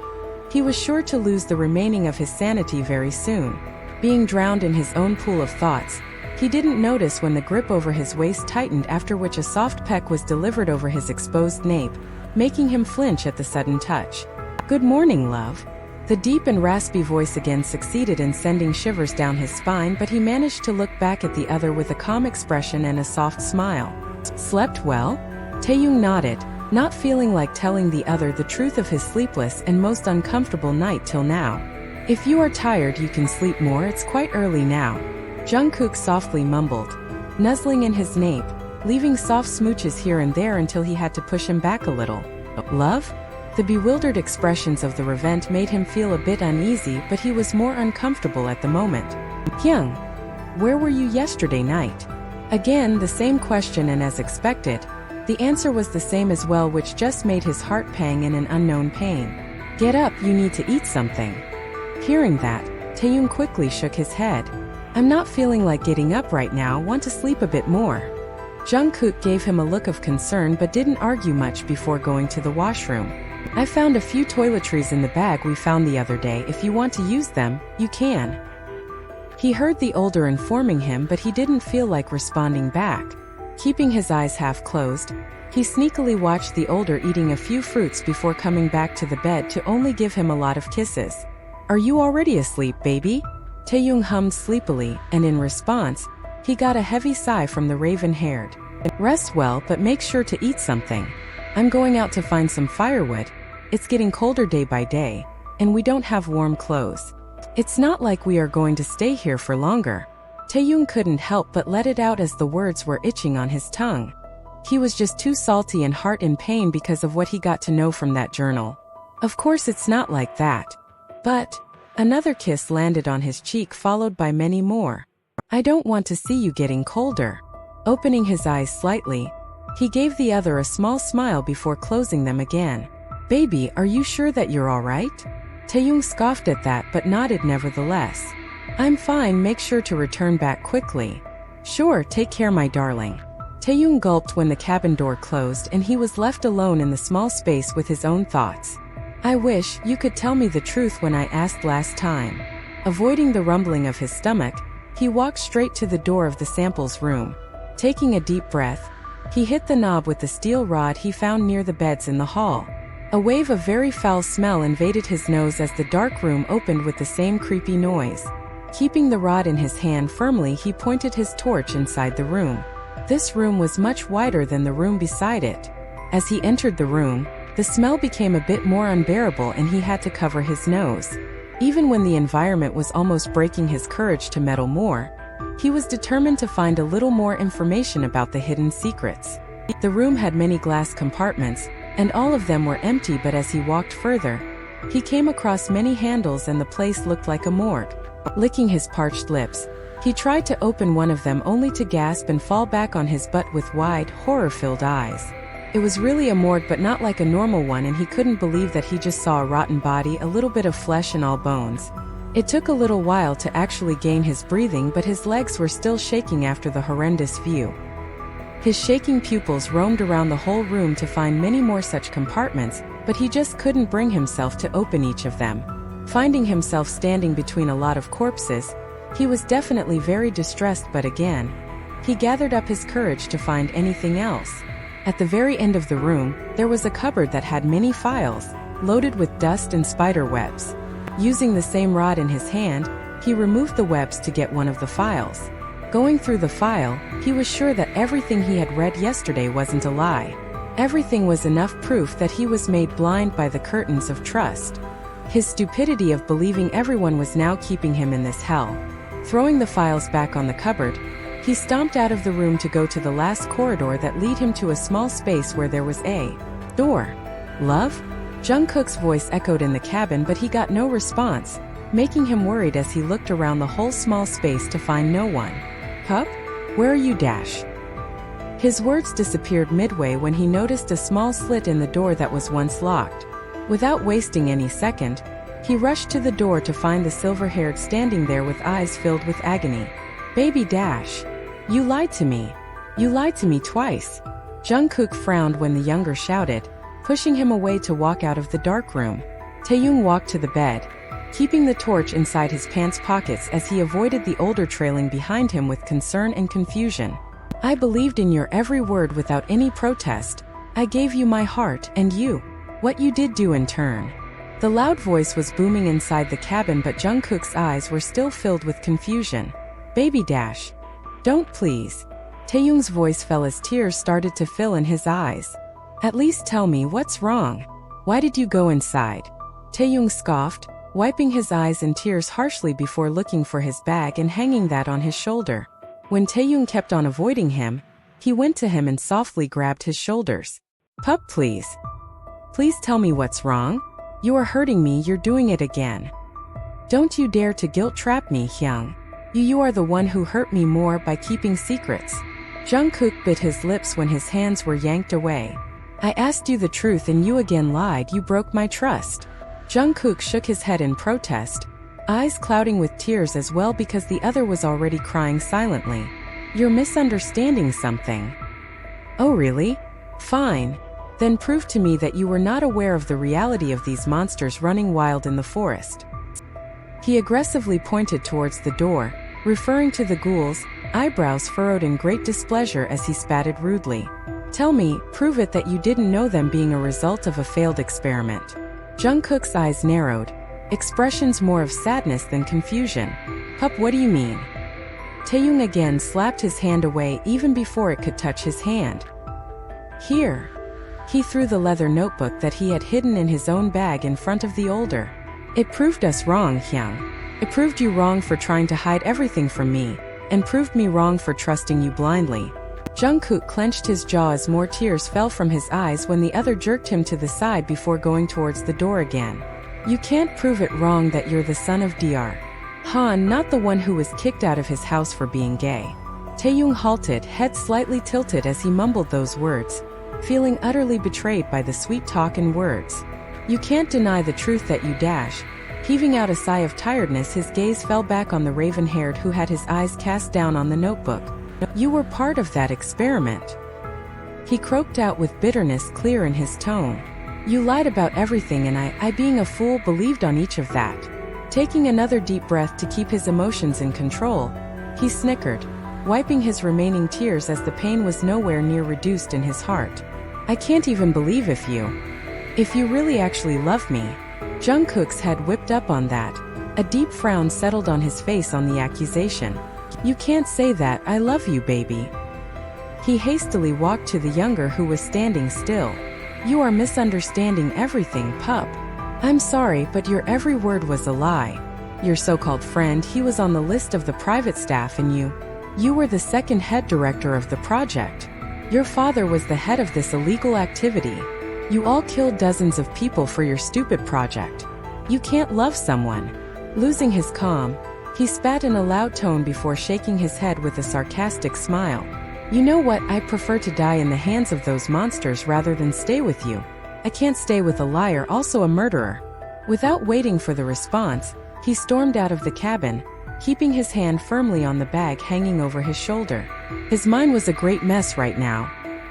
he was sure to lose the remaining of his sanity very soon. Being drowned in his own pool of thoughts, he didn't notice when the grip over his waist tightened, after which a soft peck was delivered over his exposed nape, making him flinch at the sudden touch. "Good morning, love." The deep and raspy voice again succeeded in sending shivers down his spine, but he managed to look back at the other with a calm expression and a soft smile. "Slept well?" Taehyung nodded, not feeling like telling the other the truth of his sleepless and most uncomfortable night till now. "If you are tired you can sleep more, it's quite early now," Jungkook softly mumbled, nuzzling in his nape, leaving soft smooches here and there until he had to push him back a little. "Love?" The bewildered expressions of the Revent made him feel a bit uneasy, but he was more uncomfortable at the moment. "Hyung, where were you yesterday night?" Again the same question, and as expected, the answer was the same as well, which just made his heart pang in an unknown pain. "Get up, you need to eat something." Hearing that, Taehyung quickly shook his head. "I'm not feeling like getting up right now, want to sleep a bit more." Jungkook gave him a look of concern but didn't argue much before going to the washroom. "I found a few toiletries in the bag we found the other day, if you want to use them, you can." He heard the older informing him, but he didn't feel like responding back. Keeping his eyes half closed, he sneakily watched the older eating a few fruits before coming back to the bed to only give him a lot of kisses. "Are you already asleep, baby?" Taehyung hummed sleepily, and in response, he got a heavy sigh from the raven-haired. "Rest well, but make sure to eat something. I'm going out to find some firewood. It's getting colder day by day, and we don't have warm clothes. It's not like we are going to stay here for longer." Taehyung couldn't help but let it out as the words were itching on his tongue. He was just too salty and heart in pain because of what he got to know from that journal. Of course it's not like that. But another kiss landed on his cheek, followed by many more. "I don't want to see you getting colder." Opening his eyes slightly, he gave the other a small smile before closing them again. "Baby, are you sure that you're all right?" Taehyung scoffed at that but nodded nevertheless. "I'm fine, make sure to return back quickly." "Sure, take care my darling." Taehyung gulped when the cabin door closed and he was left alone in the small space with his own thoughts. "I wish you could tell me the truth when I asked last time." Avoiding the rumbling of his stomach, he walked straight to the door of the samples room. Taking a deep breath, he hit the knob with the steel rod he found near the beds in the hall. A wave of very foul smell invaded his nose as the dark room opened with the same creepy noise. Keeping the rod in his hand firmly, he pointed his torch inside the room. This room was much wider than the room beside it. As he entered the room, the smell became a bit more unbearable and he had to cover his nose. Even when the environment was almost breaking his courage to meddle more, he was determined to find a little more information about the hidden secrets. The room had many glass compartments, and all of them were empty, but as he walked further, he came across many handles and the place looked like a morgue. Licking his parched lips, he tried to open one of them only to gasp and fall back on his butt with wide, horror-filled eyes. It was really a morgue, but not like a normal one, and he couldn't believe that he just saw a rotten body, a little bit of flesh and all bones. It took a little while to actually gain his breathing, but his legs were still shaking after the horrendous view. His shaking pupils roamed around the whole room to find many more such compartments, but he just couldn't bring himself to open each of them. Finding himself standing between a lot of corpses, he was definitely very distressed, but again, he gathered up his courage to find anything else. At the very end of the room, there was a cupboard that had many files, loaded with dust and spider webs. Using the same rod in his hand, he removed the webs to get one of the files. Going through the file, he was sure that everything he had read yesterday wasn't a lie. Everything was enough proof that he was made blind by the curtains of trust. His stupidity of believing everyone was now keeping him in this hell. Throwing the files back on the cupboard, he stomped out of the room to go to the last corridor that led him to a small space where there was a door. "Love?" Jungkook's voice echoed in the cabin, but he got no response, making him worried as he looked around the whole small space to find no one. "Pup? Where are you dash?" His words disappeared midway when he noticed a small slit in the door that was once locked. Without wasting any second, He rushed to the door to find the silver-haired standing there with eyes filled with agony. Baby Dash. You lied to me. You lied to me twice. Jungkook frowned when the younger shouted, pushing him away to walk out of the dark room. Taehyung walked to the bed, keeping the torch inside his pants pockets as he avoided the older trailing behind him with concern and confusion. I believed in your every word without any protest. I gave you my heart, and you. What you did do in turn. The loud voice was booming inside the cabin, but Jungkook's eyes were still filled with confusion. Baby Dash. Don't please. Taehyung's voice fell as tears started to fill in his eyes. At least tell me what's wrong. Why did you go inside? Taehyung scoffed, wiping his eyes and tears harshly before looking for his bag and hanging that on his shoulder. When Taehyung kept on avoiding him, he went to him and softly grabbed his shoulders. Pup, please. Please tell me what's wrong. You are hurting me, you're doing it again. Don't you dare to guilt-trap me, Hyung. You are the one who hurt me more by keeping secrets. Jungkook bit his lips when his hands were yanked away. I asked you the truth and you again lied, you broke my trust. Jungkook shook his head in protest, eyes clouding with tears as well because the other was already crying silently. You're misunderstanding something. Oh really? Fine. Then prove to me that you were not aware of the reality of these monsters running wild in the forest. He aggressively pointed towards the door, referring to the ghouls, eyebrows furrowed in great displeasure as he spatted rudely. Tell me, prove it that you didn't know them being a result of a failed experiment. Jungkook's eyes narrowed, expressions more of sadness than confusion. Pup, what do you mean? Taehyung again slapped his hand away even before it could touch his hand. Here. He threw the leather notebook that he had hidden in his own bag in front of the older. It proved us wrong, Hyung. It proved you wrong for trying to hide everything from me, and proved me wrong for trusting you blindly. Jungkook clenched his jaw as more tears fell from his eyes when the other jerked him to the side before going towards the door again. You can't prove it wrong that you're the son of Dr. Han, not the one who was kicked out of his house for being gay. Taehyung halted, head slightly tilted as he mumbled those words, feeling utterly betrayed by the sweet talk and words. You can't deny the truth that you dash. Heaving out a sigh of tiredness, his gaze fell back on the raven-haired who had his eyes cast down on the notebook. You were part of that experiment. He croaked out with bitterness clear in his tone. You lied about everything and I being a fool believed on each of that. Taking another deep breath to keep his emotions in control, he snickered, wiping his remaining tears as the pain was nowhere near reduced in his heart. I can't even believe if you really actually love me. Jungkook's head whipped up on that. A deep frown settled on his face on the accusation. You can't say that, I love you, baby. He hastily walked to the younger who was standing still. You are misunderstanding everything, pup. I'm sorry, but your every word was a lie. Your so-called friend, he was on the list of the private staff and you were the second head director of the project. Your father was the head of this illegal activity. You all killed dozens of people for your stupid project. You can't love someone. Losing his calm, he spat in a loud tone before shaking his head with a sarcastic smile. You know what, I prefer to die in the hands of those monsters rather than stay with you. I can't stay with a liar, also a murderer. Without waiting for the response, he stormed out of the cabin, keeping his hand firmly on the bag hanging over his shoulder. His mind was a great mess right now.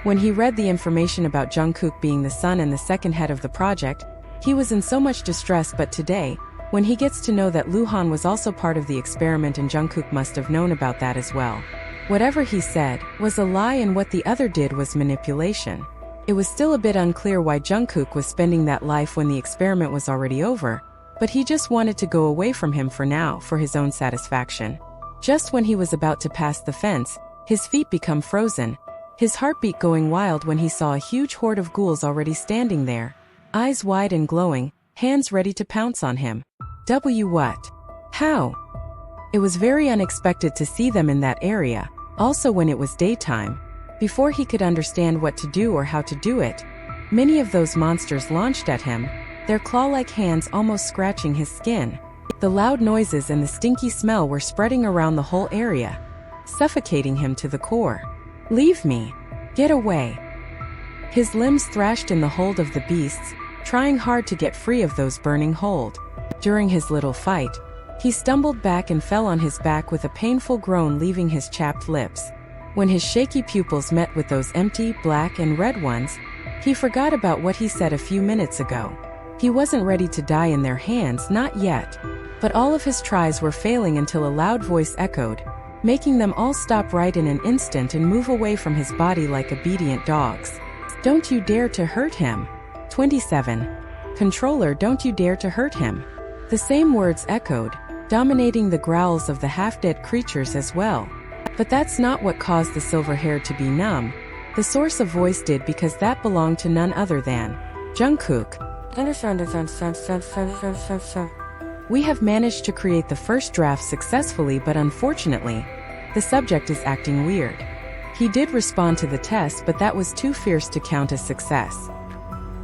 When he read the information about Jungkook being the son and the second head of the project, he was in so much distress, but today, when he gets to know that Luhan was also part of the experiment and Jungkook must have known about that as well. Whatever he said was a lie and what the other did was manipulation. It was still a bit unclear why Jungkook was spending that life when the experiment was already over, but he just wanted to go away from him for now for his own satisfaction. Just when he was about to pass the fence, his feet become frozen, his heartbeat going wild when he saw a huge horde of ghouls already standing there, eyes wide and glowing, hands ready to pounce on him. What? How? It was very unexpected to see them in that area, also when it was daytime. Before he could understand what to do or how to do it, many of those monsters launched at him, their claw-like hands almost scratching his skin. The loud noises and the stinky smell were spreading around the whole area, suffocating him to the core. Leave me. Get away. His limbs thrashed in the hold of the beasts, trying hard to get free of those burning hold. During his little fight, he stumbled back and fell on his back with a painful groan, leaving his chapped lips. When his shaky pupils met with those empty, black and red ones, he forgot about what he said a few minutes ago. He wasn't ready to die in their hands, not yet. But all of his tries were failing until a loud voice echoed, making them all stop right in an instant and move away from his body like obedient dogs. "Don't you dare to hurt him." 27. "Controller, don't you dare to hurt him." The same words echoed, dominating the growls of the half-dead creatures as well. But that's not what caused the silver-haired to be numb. The source of voice did, because that belonged to none other than Jungkook. "We have managed to create the first draft successfully, but unfortunately, the subject is acting weird." He did respond to the test, but that was too fierce to count as success.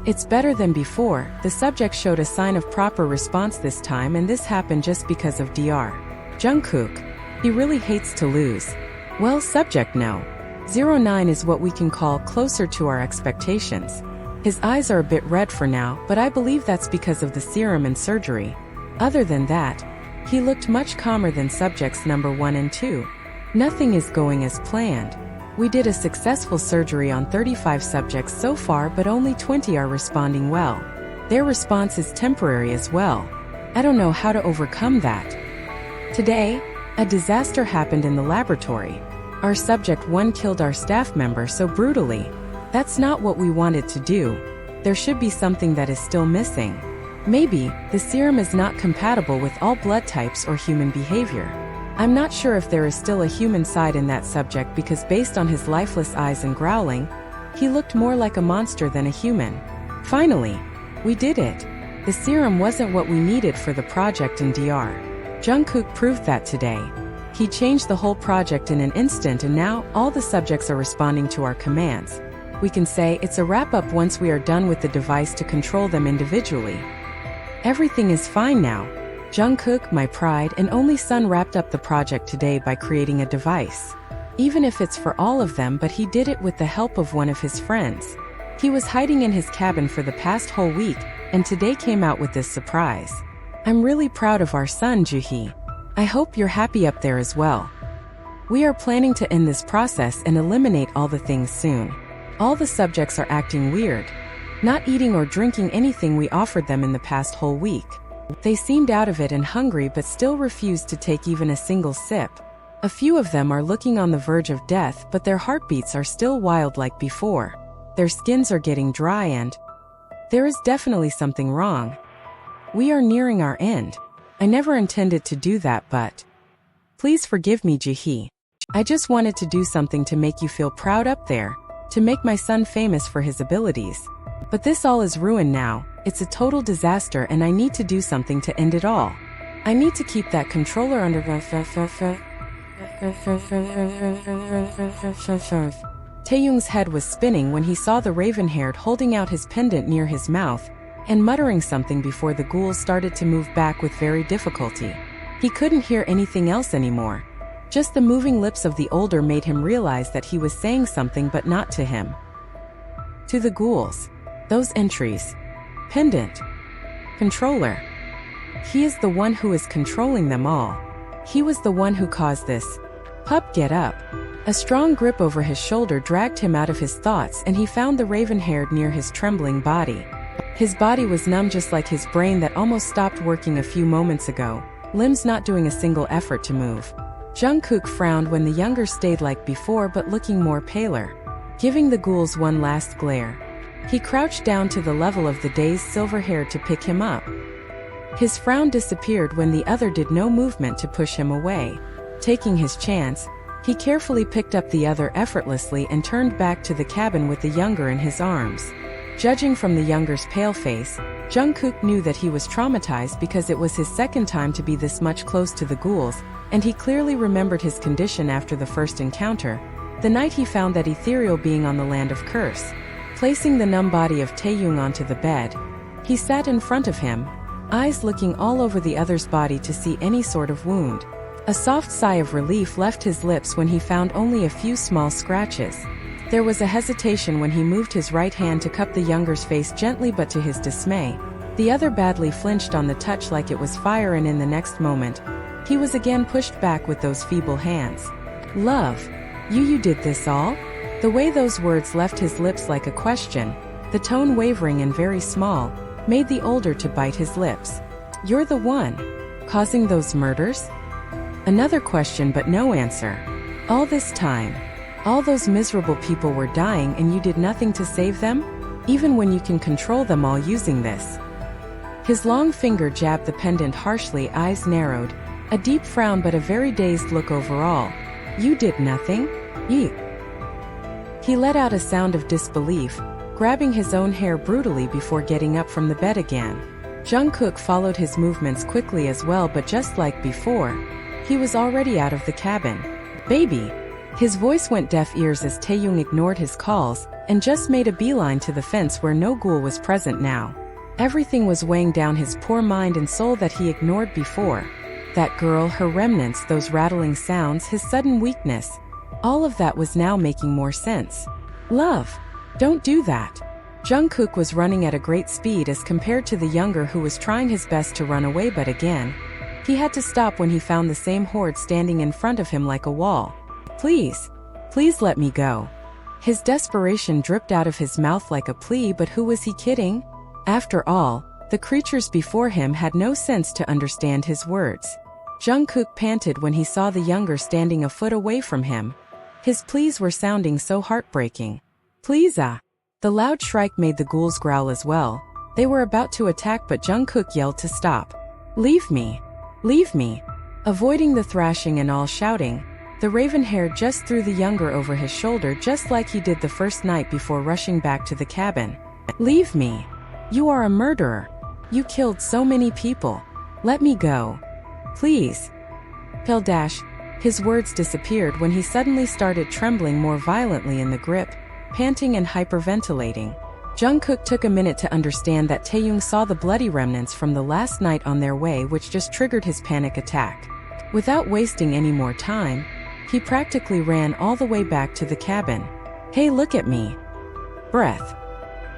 "It's better than before." The subject showed a sign of proper response this time, and this happened just because of Dr. Jungkook. He really hates to lose. "Well, subject, no. 09 is what we can call closer to our expectations. His eyes are a bit red for now, but I believe that's because of the serum and surgery. Other than that, he looked much calmer than subjects number 1 and 2. Nothing is going as planned. We did a successful surgery on 35 subjects so far, but only 20 are responding well. Their response is temporary as well. I don't know how to overcome that. Today, a disaster happened in the laboratory. Our subject 1 killed our staff member so brutally. That's not what we wanted to do. There should be something that is still missing. Maybe the serum is not compatible with all blood types or human behavior. I'm not sure if there is still a human side in that subject, because based on his lifeless eyes and growling, he looked more like a monster than a human. Finally, we did it. The serum wasn't what we needed for the project, and Dr. Jungkook proved that today. He changed the whole project in an instant, and now all the subjects are responding to our commands. We can say it's a wrap-up once we are done with the device to control them individually. Everything is fine now. Jungkook, my pride and only son, wrapped up the project today by creating a device. Even if it's for all of them, but he did it with the help of one of his friends. He was hiding in his cabin for the past whole week, and today came out with this surprise. I'm really proud of our son, Juhi. I hope you're happy up there as well. We are planning to end this process and eliminate all the things soon. All the subjects are acting weird, not eating or drinking anything we offered them in the past whole week. They seemed out of it and hungry, but still refused to take even a single sip. A few of them are looking on the verge of death, but their heartbeats are still wild like before. Their skins are getting dry, and there is definitely something wrong. We are nearing our end. I never intended to do that, but please forgive me, Juhi. I just wanted to do something to make you feel proud up there, to make my son famous for his abilities. But this all is ruined now. It's a total disaster, and I need to do something to end it all. I need to keep that controller under Taehyung's head was spinning when he saw the raven-haired holding out his pendant near his mouth and muttering something before the ghouls started to move back with very difficulty. He couldn't hear anything else anymore. Just the moving lips of the older made him realize that he was saying something, but not to him. To the ghouls. Those entries. Pendant. Controller. He is the one who is controlling them all. He was the one who caused this. Pup, get up. A strong grip over his shoulder dragged him out of his thoughts, and he found the raven-haired near his trembling body. His body was numb, just like his brain that almost stopped working a few moments ago, limbs not doing a single effort to move. Jungkook frowned when the younger stayed like before, but looking more paler, giving the ghouls one last glare. He crouched down to the level of the dazed silver-haired to pick him up. His frown disappeared when the other did no movement to push him away. Taking his chance, he carefully picked up the other effortlessly and turned back to the cabin with the younger in his arms. Judging from the younger's pale face, Jungkook knew that he was traumatized, because it was his second time to be this much close to the ghouls, and he clearly remembered his condition after the first encounter, the night he found that ethereal being on the land of curse. Placing the numb body of Taehyung onto the bed, he sat in front of him, eyes looking all over the other's body to see any sort of wound. A soft sigh of relief left his lips when he found only a few small scratches. There was a hesitation when he moved his right hand to cup the younger's face gently, but to his dismay, The other badly flinched on the touch like it was fire, and in the next moment, he was again pushed back with those feeble hands. Love, you did this all? The way those words left his lips like a question, the tone wavering and very small, made the older to bite his lips. You're the one causing those murders? Another question but no answer. All this time, all those miserable people were dying and you did nothing to save them? Even when you can control them all using this. His long finger jabbed the pendant harshly, eyes narrowed, a deep frown but a very dazed look overall. You did nothing? You. He let out a sound of disbelief, grabbing his own hair brutally before getting up from the bed again. Jungkook followed his movements quickly as well, but just like before, he was already out of the cabin. Baby! His voice went deaf ears as Taehyung ignored his calls and just made a beeline to the fence where no ghoul was present now. Everything was weighing down his poor mind and soul that he ignored before. That girl, her remnants, those rattling sounds, his sudden weakness. All of that was now making more sense. Love! Don't do that! Jungkook was running at a great speed as compared to the younger, who was trying his best to run away, but again, he had to stop when he found the same horde standing in front of him like a wall. Please, please let me go. His desperation dripped out of his mouth like a plea, but who was he kidding? After all, the creatures before him had no sense to understand his words. Jungkook panted when he saw the younger standing a foot away from him. His pleas were sounding so heartbreaking. Please ah! The loud shrike made the ghouls growl as well. They were about to attack, but Jungkook yelled to stop. Leave me! Leave me! Avoiding the thrashing and all shouting, the raven-haired just threw the younger over his shoulder just like he did the first night before rushing back to the cabin. Leave me! You are a murderer! You killed so many people! Let me go! Please! Dash. His words disappeared when he suddenly started trembling more violently in the grip, panting and hyperventilating. Jungkook took a minute to understand that Taehyung saw the bloody remnants from the last night on their way, which just triggered his panic attack. Without wasting any more time, he practically ran all the way back to the cabin. Hey, look at me! Breath!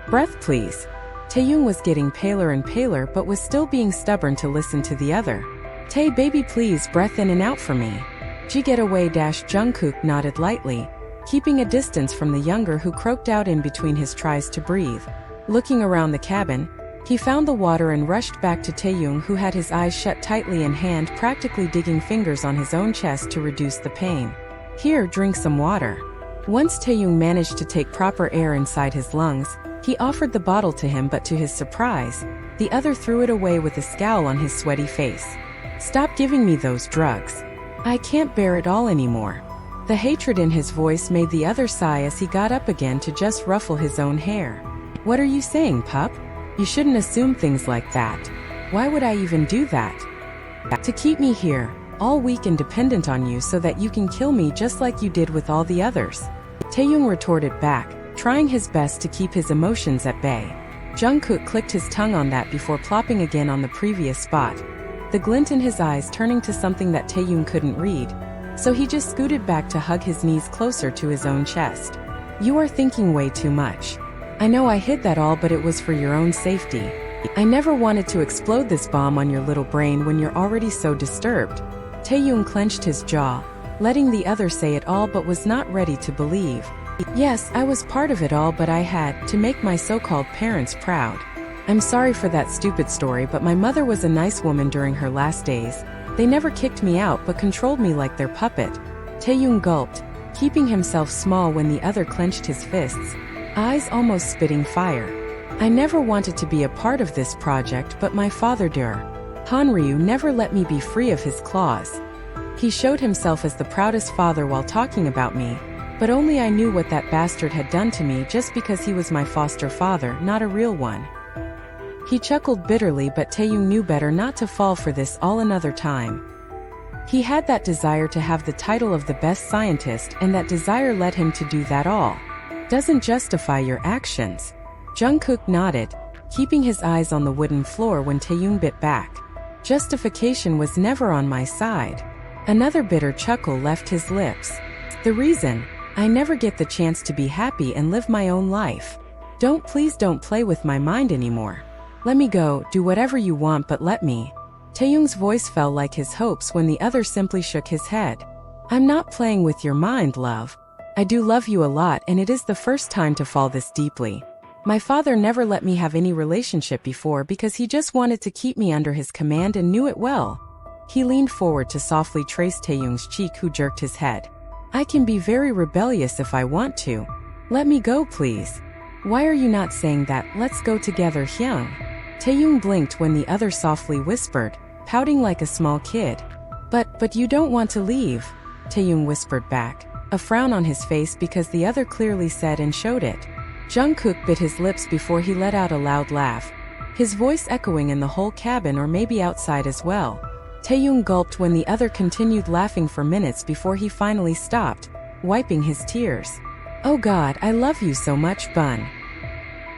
Breath, please! Taehyung was getting paler and paler but was still being stubborn to listen to the other. Tae baby, please breath in and out for me. Get away. Jungkook nodded lightly, keeping a distance from the younger, who croaked out in between his tries to breathe. Looking around the cabin, he found the water and rushed back to Taehyung, who had his eyes shut tightly and hand practically digging fingers on his own chest to reduce the pain. Here, drink some water. Once Taehyung managed to take proper air inside his lungs, he offered the bottle to him, but to his surprise, the other threw it away with a scowl on his sweaty face. Stop giving me those drugs. I can't bear it all anymore. The hatred in his voice made the other sigh as he got up again to just ruffle his own hair. What are you saying, pup? You shouldn't assume things like that. Why would I even do that? To keep me here, all weak and dependent on you so that you can kill me just like you did with all the others. Taehyung retorted back, trying his best to keep his emotions at bay. Jungkook clicked his tongue on that before plopping again on the previous spot, the glint in his eyes turning to something that Taehyung couldn't read, so he just scooted back to hug his knees closer to his own chest. You are thinking way too much. I know I hid that all, but it was for your own safety. I never wanted to explode this bomb on your little brain when you're already so disturbed. Taehyung clenched his jaw, letting the other say it all, but was not ready to believe. Yes, I was part of it all, but I had to make my so-called parents proud. I'm sorry for that stupid story, but my mother was a nice woman during her last days. They never kicked me out but controlled me like their puppet. Taehyung gulped, keeping himself small when the other clenched his fists, eyes almost spitting fire. I never wanted to be a part of this project, but my father Hanryu never let me be free of his claws. He showed himself as the proudest father while talking about me, but only I knew what that bastard had done to me just because he was my foster father, not a real one. He chuckled bitterly, but Taehyung knew better not to fall for this all another time. He had that desire to have the title of the best scientist, and that desire led him to do that all. Doesn't justify your actions. Jungkook nodded, keeping his eyes on the wooden floor when Taehyung bit back. Justification was never on my side. Another bitter chuckle left his lips. The reason? I never get the chance to be happy and live my own life. Please don't play with my mind anymore. Let me go, do whatever you want but let me. Taehyung's voice fell like his hopes when the other simply shook his head. I'm not playing with your mind, love. I do love you a lot and it is the first time to fall this deeply. My father never let me have any relationship before because he just wanted to keep me under his command and knew it well. He leaned forward to softly trace Taehyung's cheek, who jerked his head. I can be very rebellious if I want to. Let me go, please. Why are you not saying that? Let's go together, Hyung. Taehyung blinked when the other softly whispered, pouting like a small kid. But you don't want to leave, Taehyung whispered back, a frown on his face because the other clearly said and showed it. Jungkook bit his lips before he let out a loud laugh, his voice echoing in the whole cabin or maybe outside as well. Taehyung gulped when the other continued laughing for minutes before he finally stopped, wiping his tears. Oh God, I love you so much, Bun.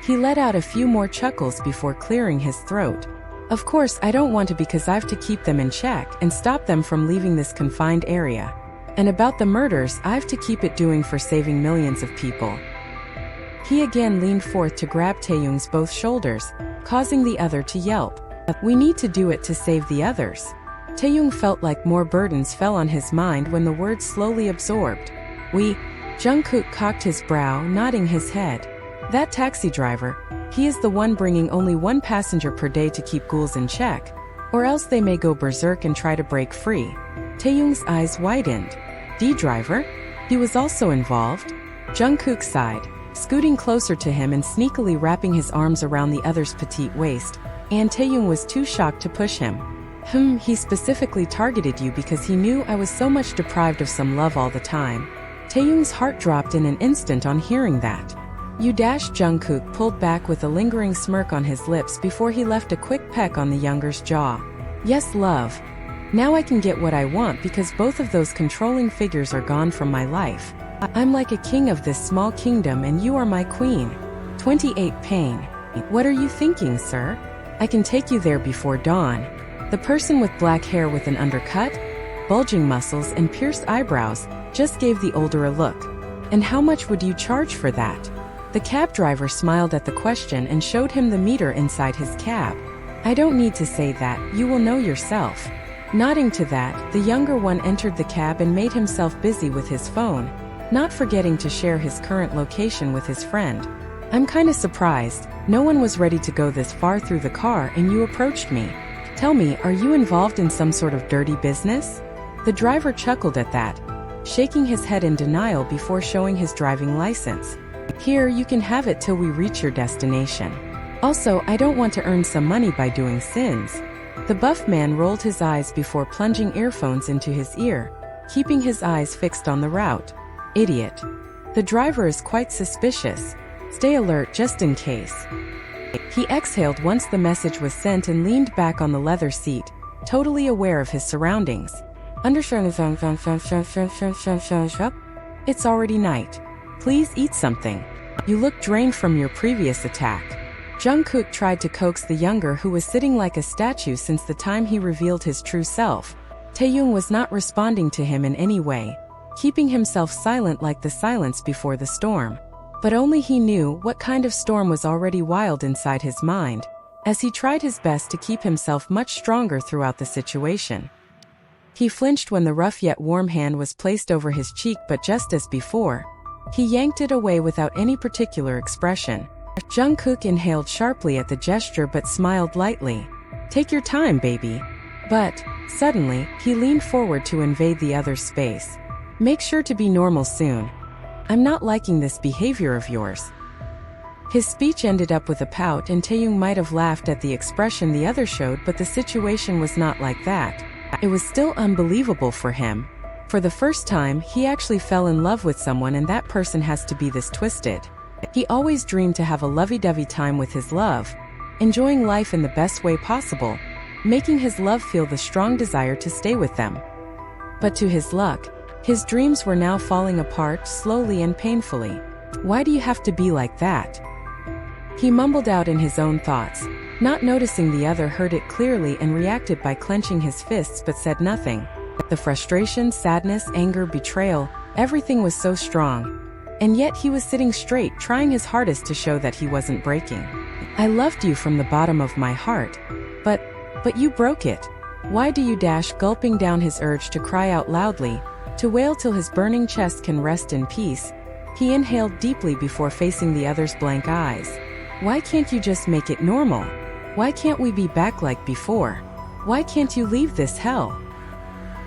He let out a few more chuckles before clearing his throat. Of course I don't want to because I've to keep them in check and stop them from leaving this confined area. And about the murders, I've to keep it doing for saving millions of people. He again leaned forth to grab Taehyung's both shoulders, causing the other to yelp. We need to do it to save the others. Taehyung felt like more burdens fell on his mind when the words slowly absorbed. Jungkook cocked his brow, nodding his head. That taxi driver, he is the one bringing only one passenger per day to keep ghouls in check, or else they may go berserk and try to break free. Taehyung's eyes widened. D-driver? He was also involved? Jungkook sighed, scooting closer to him and sneakily wrapping his arms around the other's petite waist, and Taehyung was too shocked to push him. He specifically targeted you because he knew I was so much deprived of some love all the time. Taehyung's heart dropped in an instant on hearing that. You dash. Jungkook pulled back with a lingering smirk on his lips before he left a quick peck on the younger's jaw. Yes, love. Now I can get what I want because both of those controlling figures are gone from my life. I'm like a king of this small kingdom and you are my queen. 28 Pain. What are you thinking, sir? I can take you there before dawn. The person with black hair with an undercut, bulging muscles and pierced eyebrows just gave the older a look. And how much would you charge for that? The cab driver smiled at the question and showed him the meter inside his cab. I don't need to say that, you will know yourself. Nodding to that, the younger one entered the cab and made himself busy with his phone, not forgetting to share his current location with his friend. I'm kinda surprised, no one was ready to go this far through the car and you approached me. Tell me, are you involved in some sort of dirty business? The driver chuckled at that, shaking his head in denial before showing his driving license. Here, you can have it till we reach your destination. Also, I don't want to earn some money by doing sins. The buff man rolled his eyes before plunging earphones into his ear, keeping his eyes fixed on the route. Idiot. The driver is quite suspicious. Stay alert just in case. He exhaled once the message was sent and leaned back on the leather seat, totally aware of his surroundings. It's already night. Please eat something. You look drained from your previous attack. Jungkook tried to coax the younger, who was sitting like a statue since the time he revealed his true self. Taehyung was not responding to him in any way, keeping himself silent like the silence before the storm. But only he knew what kind of storm was already wild inside his mind, as he tried his best to keep himself much stronger throughout the situation. He flinched when the rough yet warm hand was placed over his cheek, but just as before, he yanked it away without any particular expression. Jungkook inhaled sharply at the gesture but smiled lightly. Take your time, baby. But, suddenly, he leaned forward to invade the other's space. Make sure to be normal soon. I'm not liking this behavior of yours. His speech ended up with a pout and Taehyung might have laughed at the expression the other showed, but the situation was not like that. It was still unbelievable for him. For the first time, he actually fell in love with someone and that person has to be this twisted. He always dreamed to have a lovey-dovey time with his love, enjoying life in the best way possible, making his love feel the strong desire to stay with them. But to his luck, his dreams were now falling apart slowly and painfully. Why do you have to be like that? He mumbled out in his own thoughts, not noticing the other heard it clearly and reacted by clenching his fists but said nothing. The frustration, sadness, anger, betrayal, everything was so strong. And yet he was sitting straight, trying his hardest to show that he wasn't breaking. I loved you from the bottom of my heart. But you broke it. Why do you dash, gulping down his urge to cry out loudly, to wail till his burning chest can rest in peace. He inhaled deeply before facing the other's blank eyes. Why can't you just make it normal? Why can't we be back like before? Why can't you leave this hell?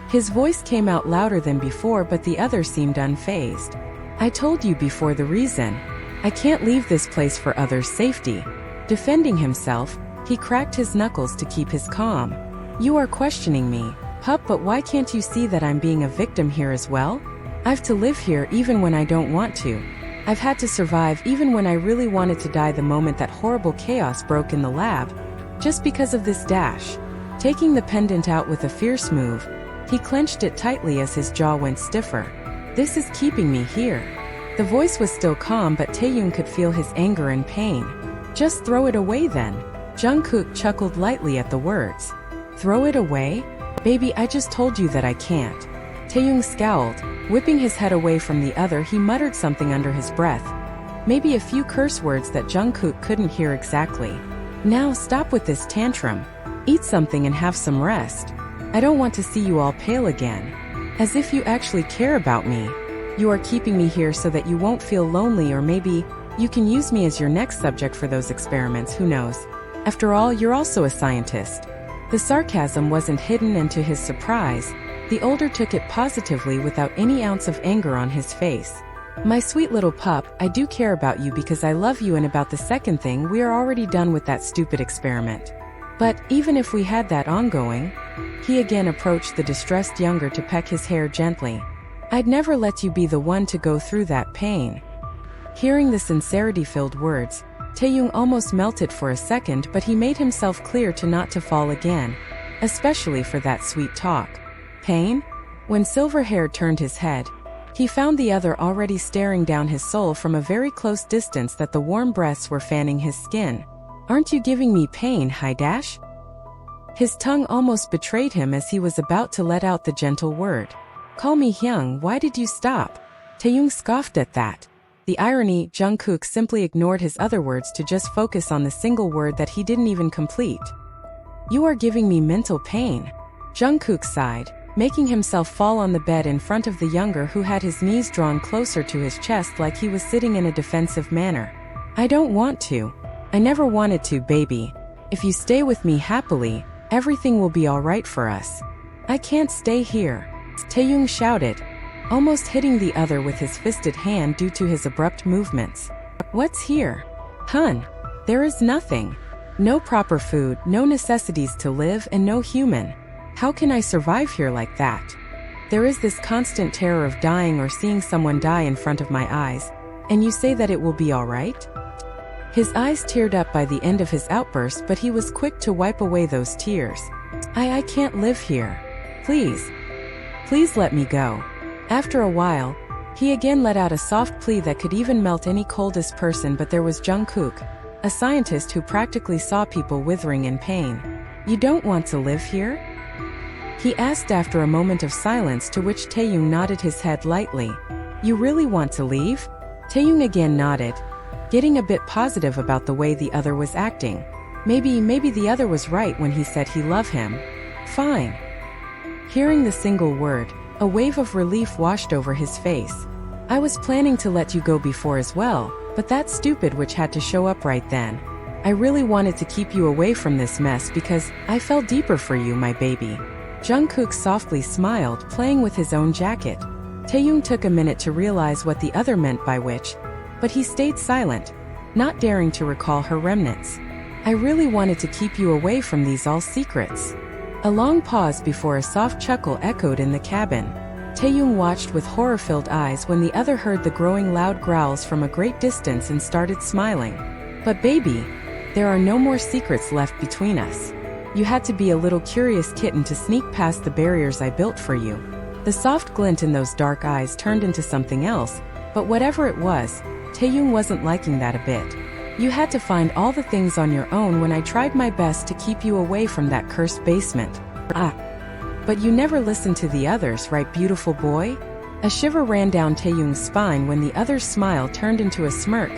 His voice came out louder than before, but the other seemed unfazed. I told you before the reason. I can't leave this place for others' safety. Defending himself, he cracked his knuckles to keep his calm. You are questioning me, pup, but why can't you see that I'm being a victim here as well? I've to live here even when I don't want to. I've had to survive even when I really wanted to die the moment that horrible chaos broke in the lab. Just because of this dash. Taking the pendant out with a fierce move, he clenched it tightly as his jaw went stiffer. This is keeping me here. The voice was still calm, but Taehyung could feel his anger and pain. Just throw it away then. Jungkook chuckled lightly at the words. Throw it away? Baby, I just told you that I can't. Taehyung scowled. Whipping his head away from the other, he muttered something under his breath. Maybe a few curse words that Jungkook couldn't hear exactly. Now stop with this tantrum. Eat something and have some rest. I don't want to see you all pale again. As if you actually care about me. You are keeping me here so that you won't feel lonely, or maybe you can use me as your next subject for those experiments, who knows? After all, you're also a scientist. The sarcasm wasn't hidden, and to his surprise, the older took it positively without any ounce of anger on his face. My sweet little pup, I do care about you because I love you, and about the second thing, we are already done with that stupid experiment. But even if we had that ongoing, he again approached the distressed younger to peck his hair gently. I'd never let you be the one to go through that pain. Hearing the sincerity-filled words, Taehyung almost melted for a second, but he made himself clear to not to fall again, especially for that sweet talk. Pain? When Silverhair turned his head, he found the other already staring down his soul from a very close distance, that the warm breaths were fanning his skin. Aren't you giving me pain, Dash? His tongue almost betrayed him as he was about to let out the gentle word. Call me Hyung, why did you stop? Taehyung scoffed at that. The irony, Jungkook simply ignored his other words to just focus on the single word that he didn't even complete. You are giving me mental pain. Jungkook sighed, making himself fall on the bed in front of the younger, who had his knees drawn closer to his chest like he was sitting in a defensive manner. I don't want to. I never wanted to, baby. If you stay with me happily, everything will be alright for us. I can't stay here. Taehyung shouted, almost hitting the other with his fisted hand due to his abrupt movements. What's here? Hun, there is nothing. No proper food, no necessities to live, and no human. How can I survive here like that? There is this constant terror of dying or seeing someone die in front of my eyes, and you say that it will be alright? His eyes teared up by the end of his outburst, but he was quick to wipe away those tears. I can't live here. Please let me go. After a while, he again let out a soft plea that could even melt any coldest person, but there was Jungkook, a scientist who practically saw people withering in pain. You don't want to live here? He asked after a moment of silence, to which Taehyung nodded his head lightly. You really want to leave? Taehyung again nodded, getting a bit positive about the way the other was acting. Maybe the other was right when he said he loved him. Fine. Hearing the single word, a wave of relief washed over his face. I was planning to let you go before as well, but that stupid witch had to show up right then. I really wanted to keep you away from this mess because I fell deeper for you, my baby. Jungkook softly smiled, playing with his own jacket. Taehyung took a minute to realize what the other meant by witch, but he stayed silent, not daring to recall her remnants. I really wanted to keep you away from these all secrets. A long pause before a soft chuckle echoed in the cabin. Taehyung watched with horror-filled eyes when the other heard the growing loud growls from a great distance and started smiling. But baby, there are no more secrets left between us. You had to be a little curious kitten to sneak past the barriers I built for you. The soft glint in those dark eyes turned into something else, but whatever it was, Taehyung wasn't liking that a bit. You had to find all the things on your own when I tried my best to keep you away from that cursed basement. But you never listened to the others, right, beautiful boy? A shiver ran down Taehyung's spine when the other's smile turned into a smirk,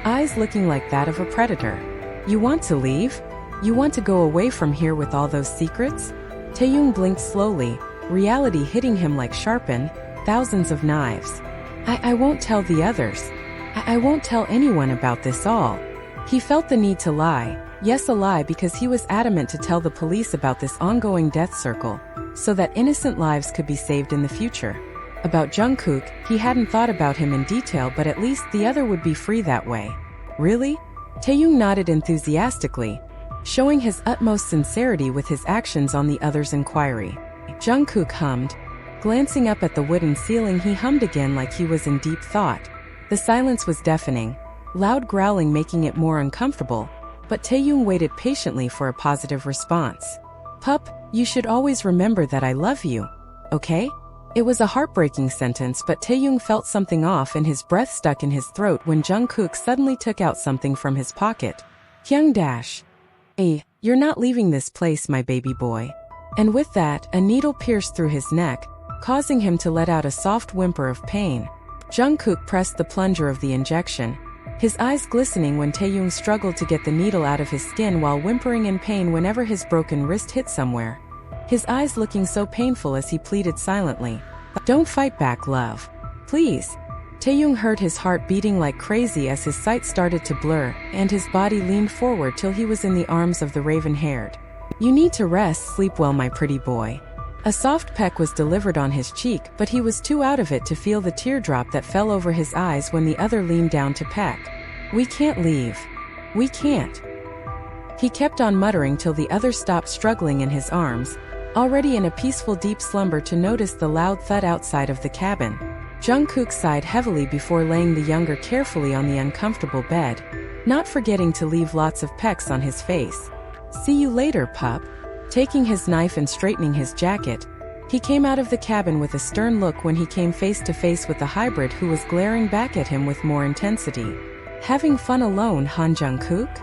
eyes looking like that of a predator. You want to leave? You want to go away from here with all those secrets? Taehyung blinked slowly, reality hitting him like sharpened, thousands of knives. I won't tell the others. I won't tell anyone about this all. He felt the need to lie, yes, a lie, because he was adamant to tell the police about this ongoing death circle, so that innocent lives could be saved in the future. About Jungkook, he hadn't thought about him in detail, but at least the other would be free that way. Really? Taehyung nodded enthusiastically, showing his utmost sincerity with his actions on the other's inquiry. Jungkook hummed. Glancing up at the wooden ceiling, he hummed again like he was in deep thought. The silence was deafening, loud growling making it more uncomfortable, but Taehyung waited patiently for a positive response. Pup, you should always remember that I love you, okay? It was a heartbreaking sentence, but Taehyung felt something off and his breath stuck in his throat when Jungkook suddenly took out something from his pocket. Hyung dash. Hey, you're not leaving this place, my baby boy. And with that, a needle pierced through his neck, causing him to let out a soft whimper of pain. Jungkook pressed the plunger of the injection, his eyes glistening when Taehyung struggled to get the needle out of his skin while whimpering in pain whenever his broken wrist hit somewhere. His eyes looking so painful as he pleaded silently. Don't fight back, love. Please. Taehyung heard his heart beating like crazy as his sight started to blur, and his body leaned forward till he was in the arms of the raven-haired. You need to rest, sleep well, my pretty boy. A soft peck was delivered on his cheek, but he was too out of it to feel the teardrop that fell over his eyes when the other leaned down to peck. We can't leave. We can't. He kept on muttering till the other stopped struggling in his arms, already in a peaceful deep slumber, to notice the loud thud outside of the cabin. Jungkook sighed heavily before laying the younger carefully on the uncomfortable bed, not forgetting to leave lots of pecks on his face. See you later, pup. Taking his knife and straightening his jacket, he came out of the cabin with a stern look when he came face to face with the hybrid who was glaring back at him with more intensity. Having fun alone, Han Jungkook?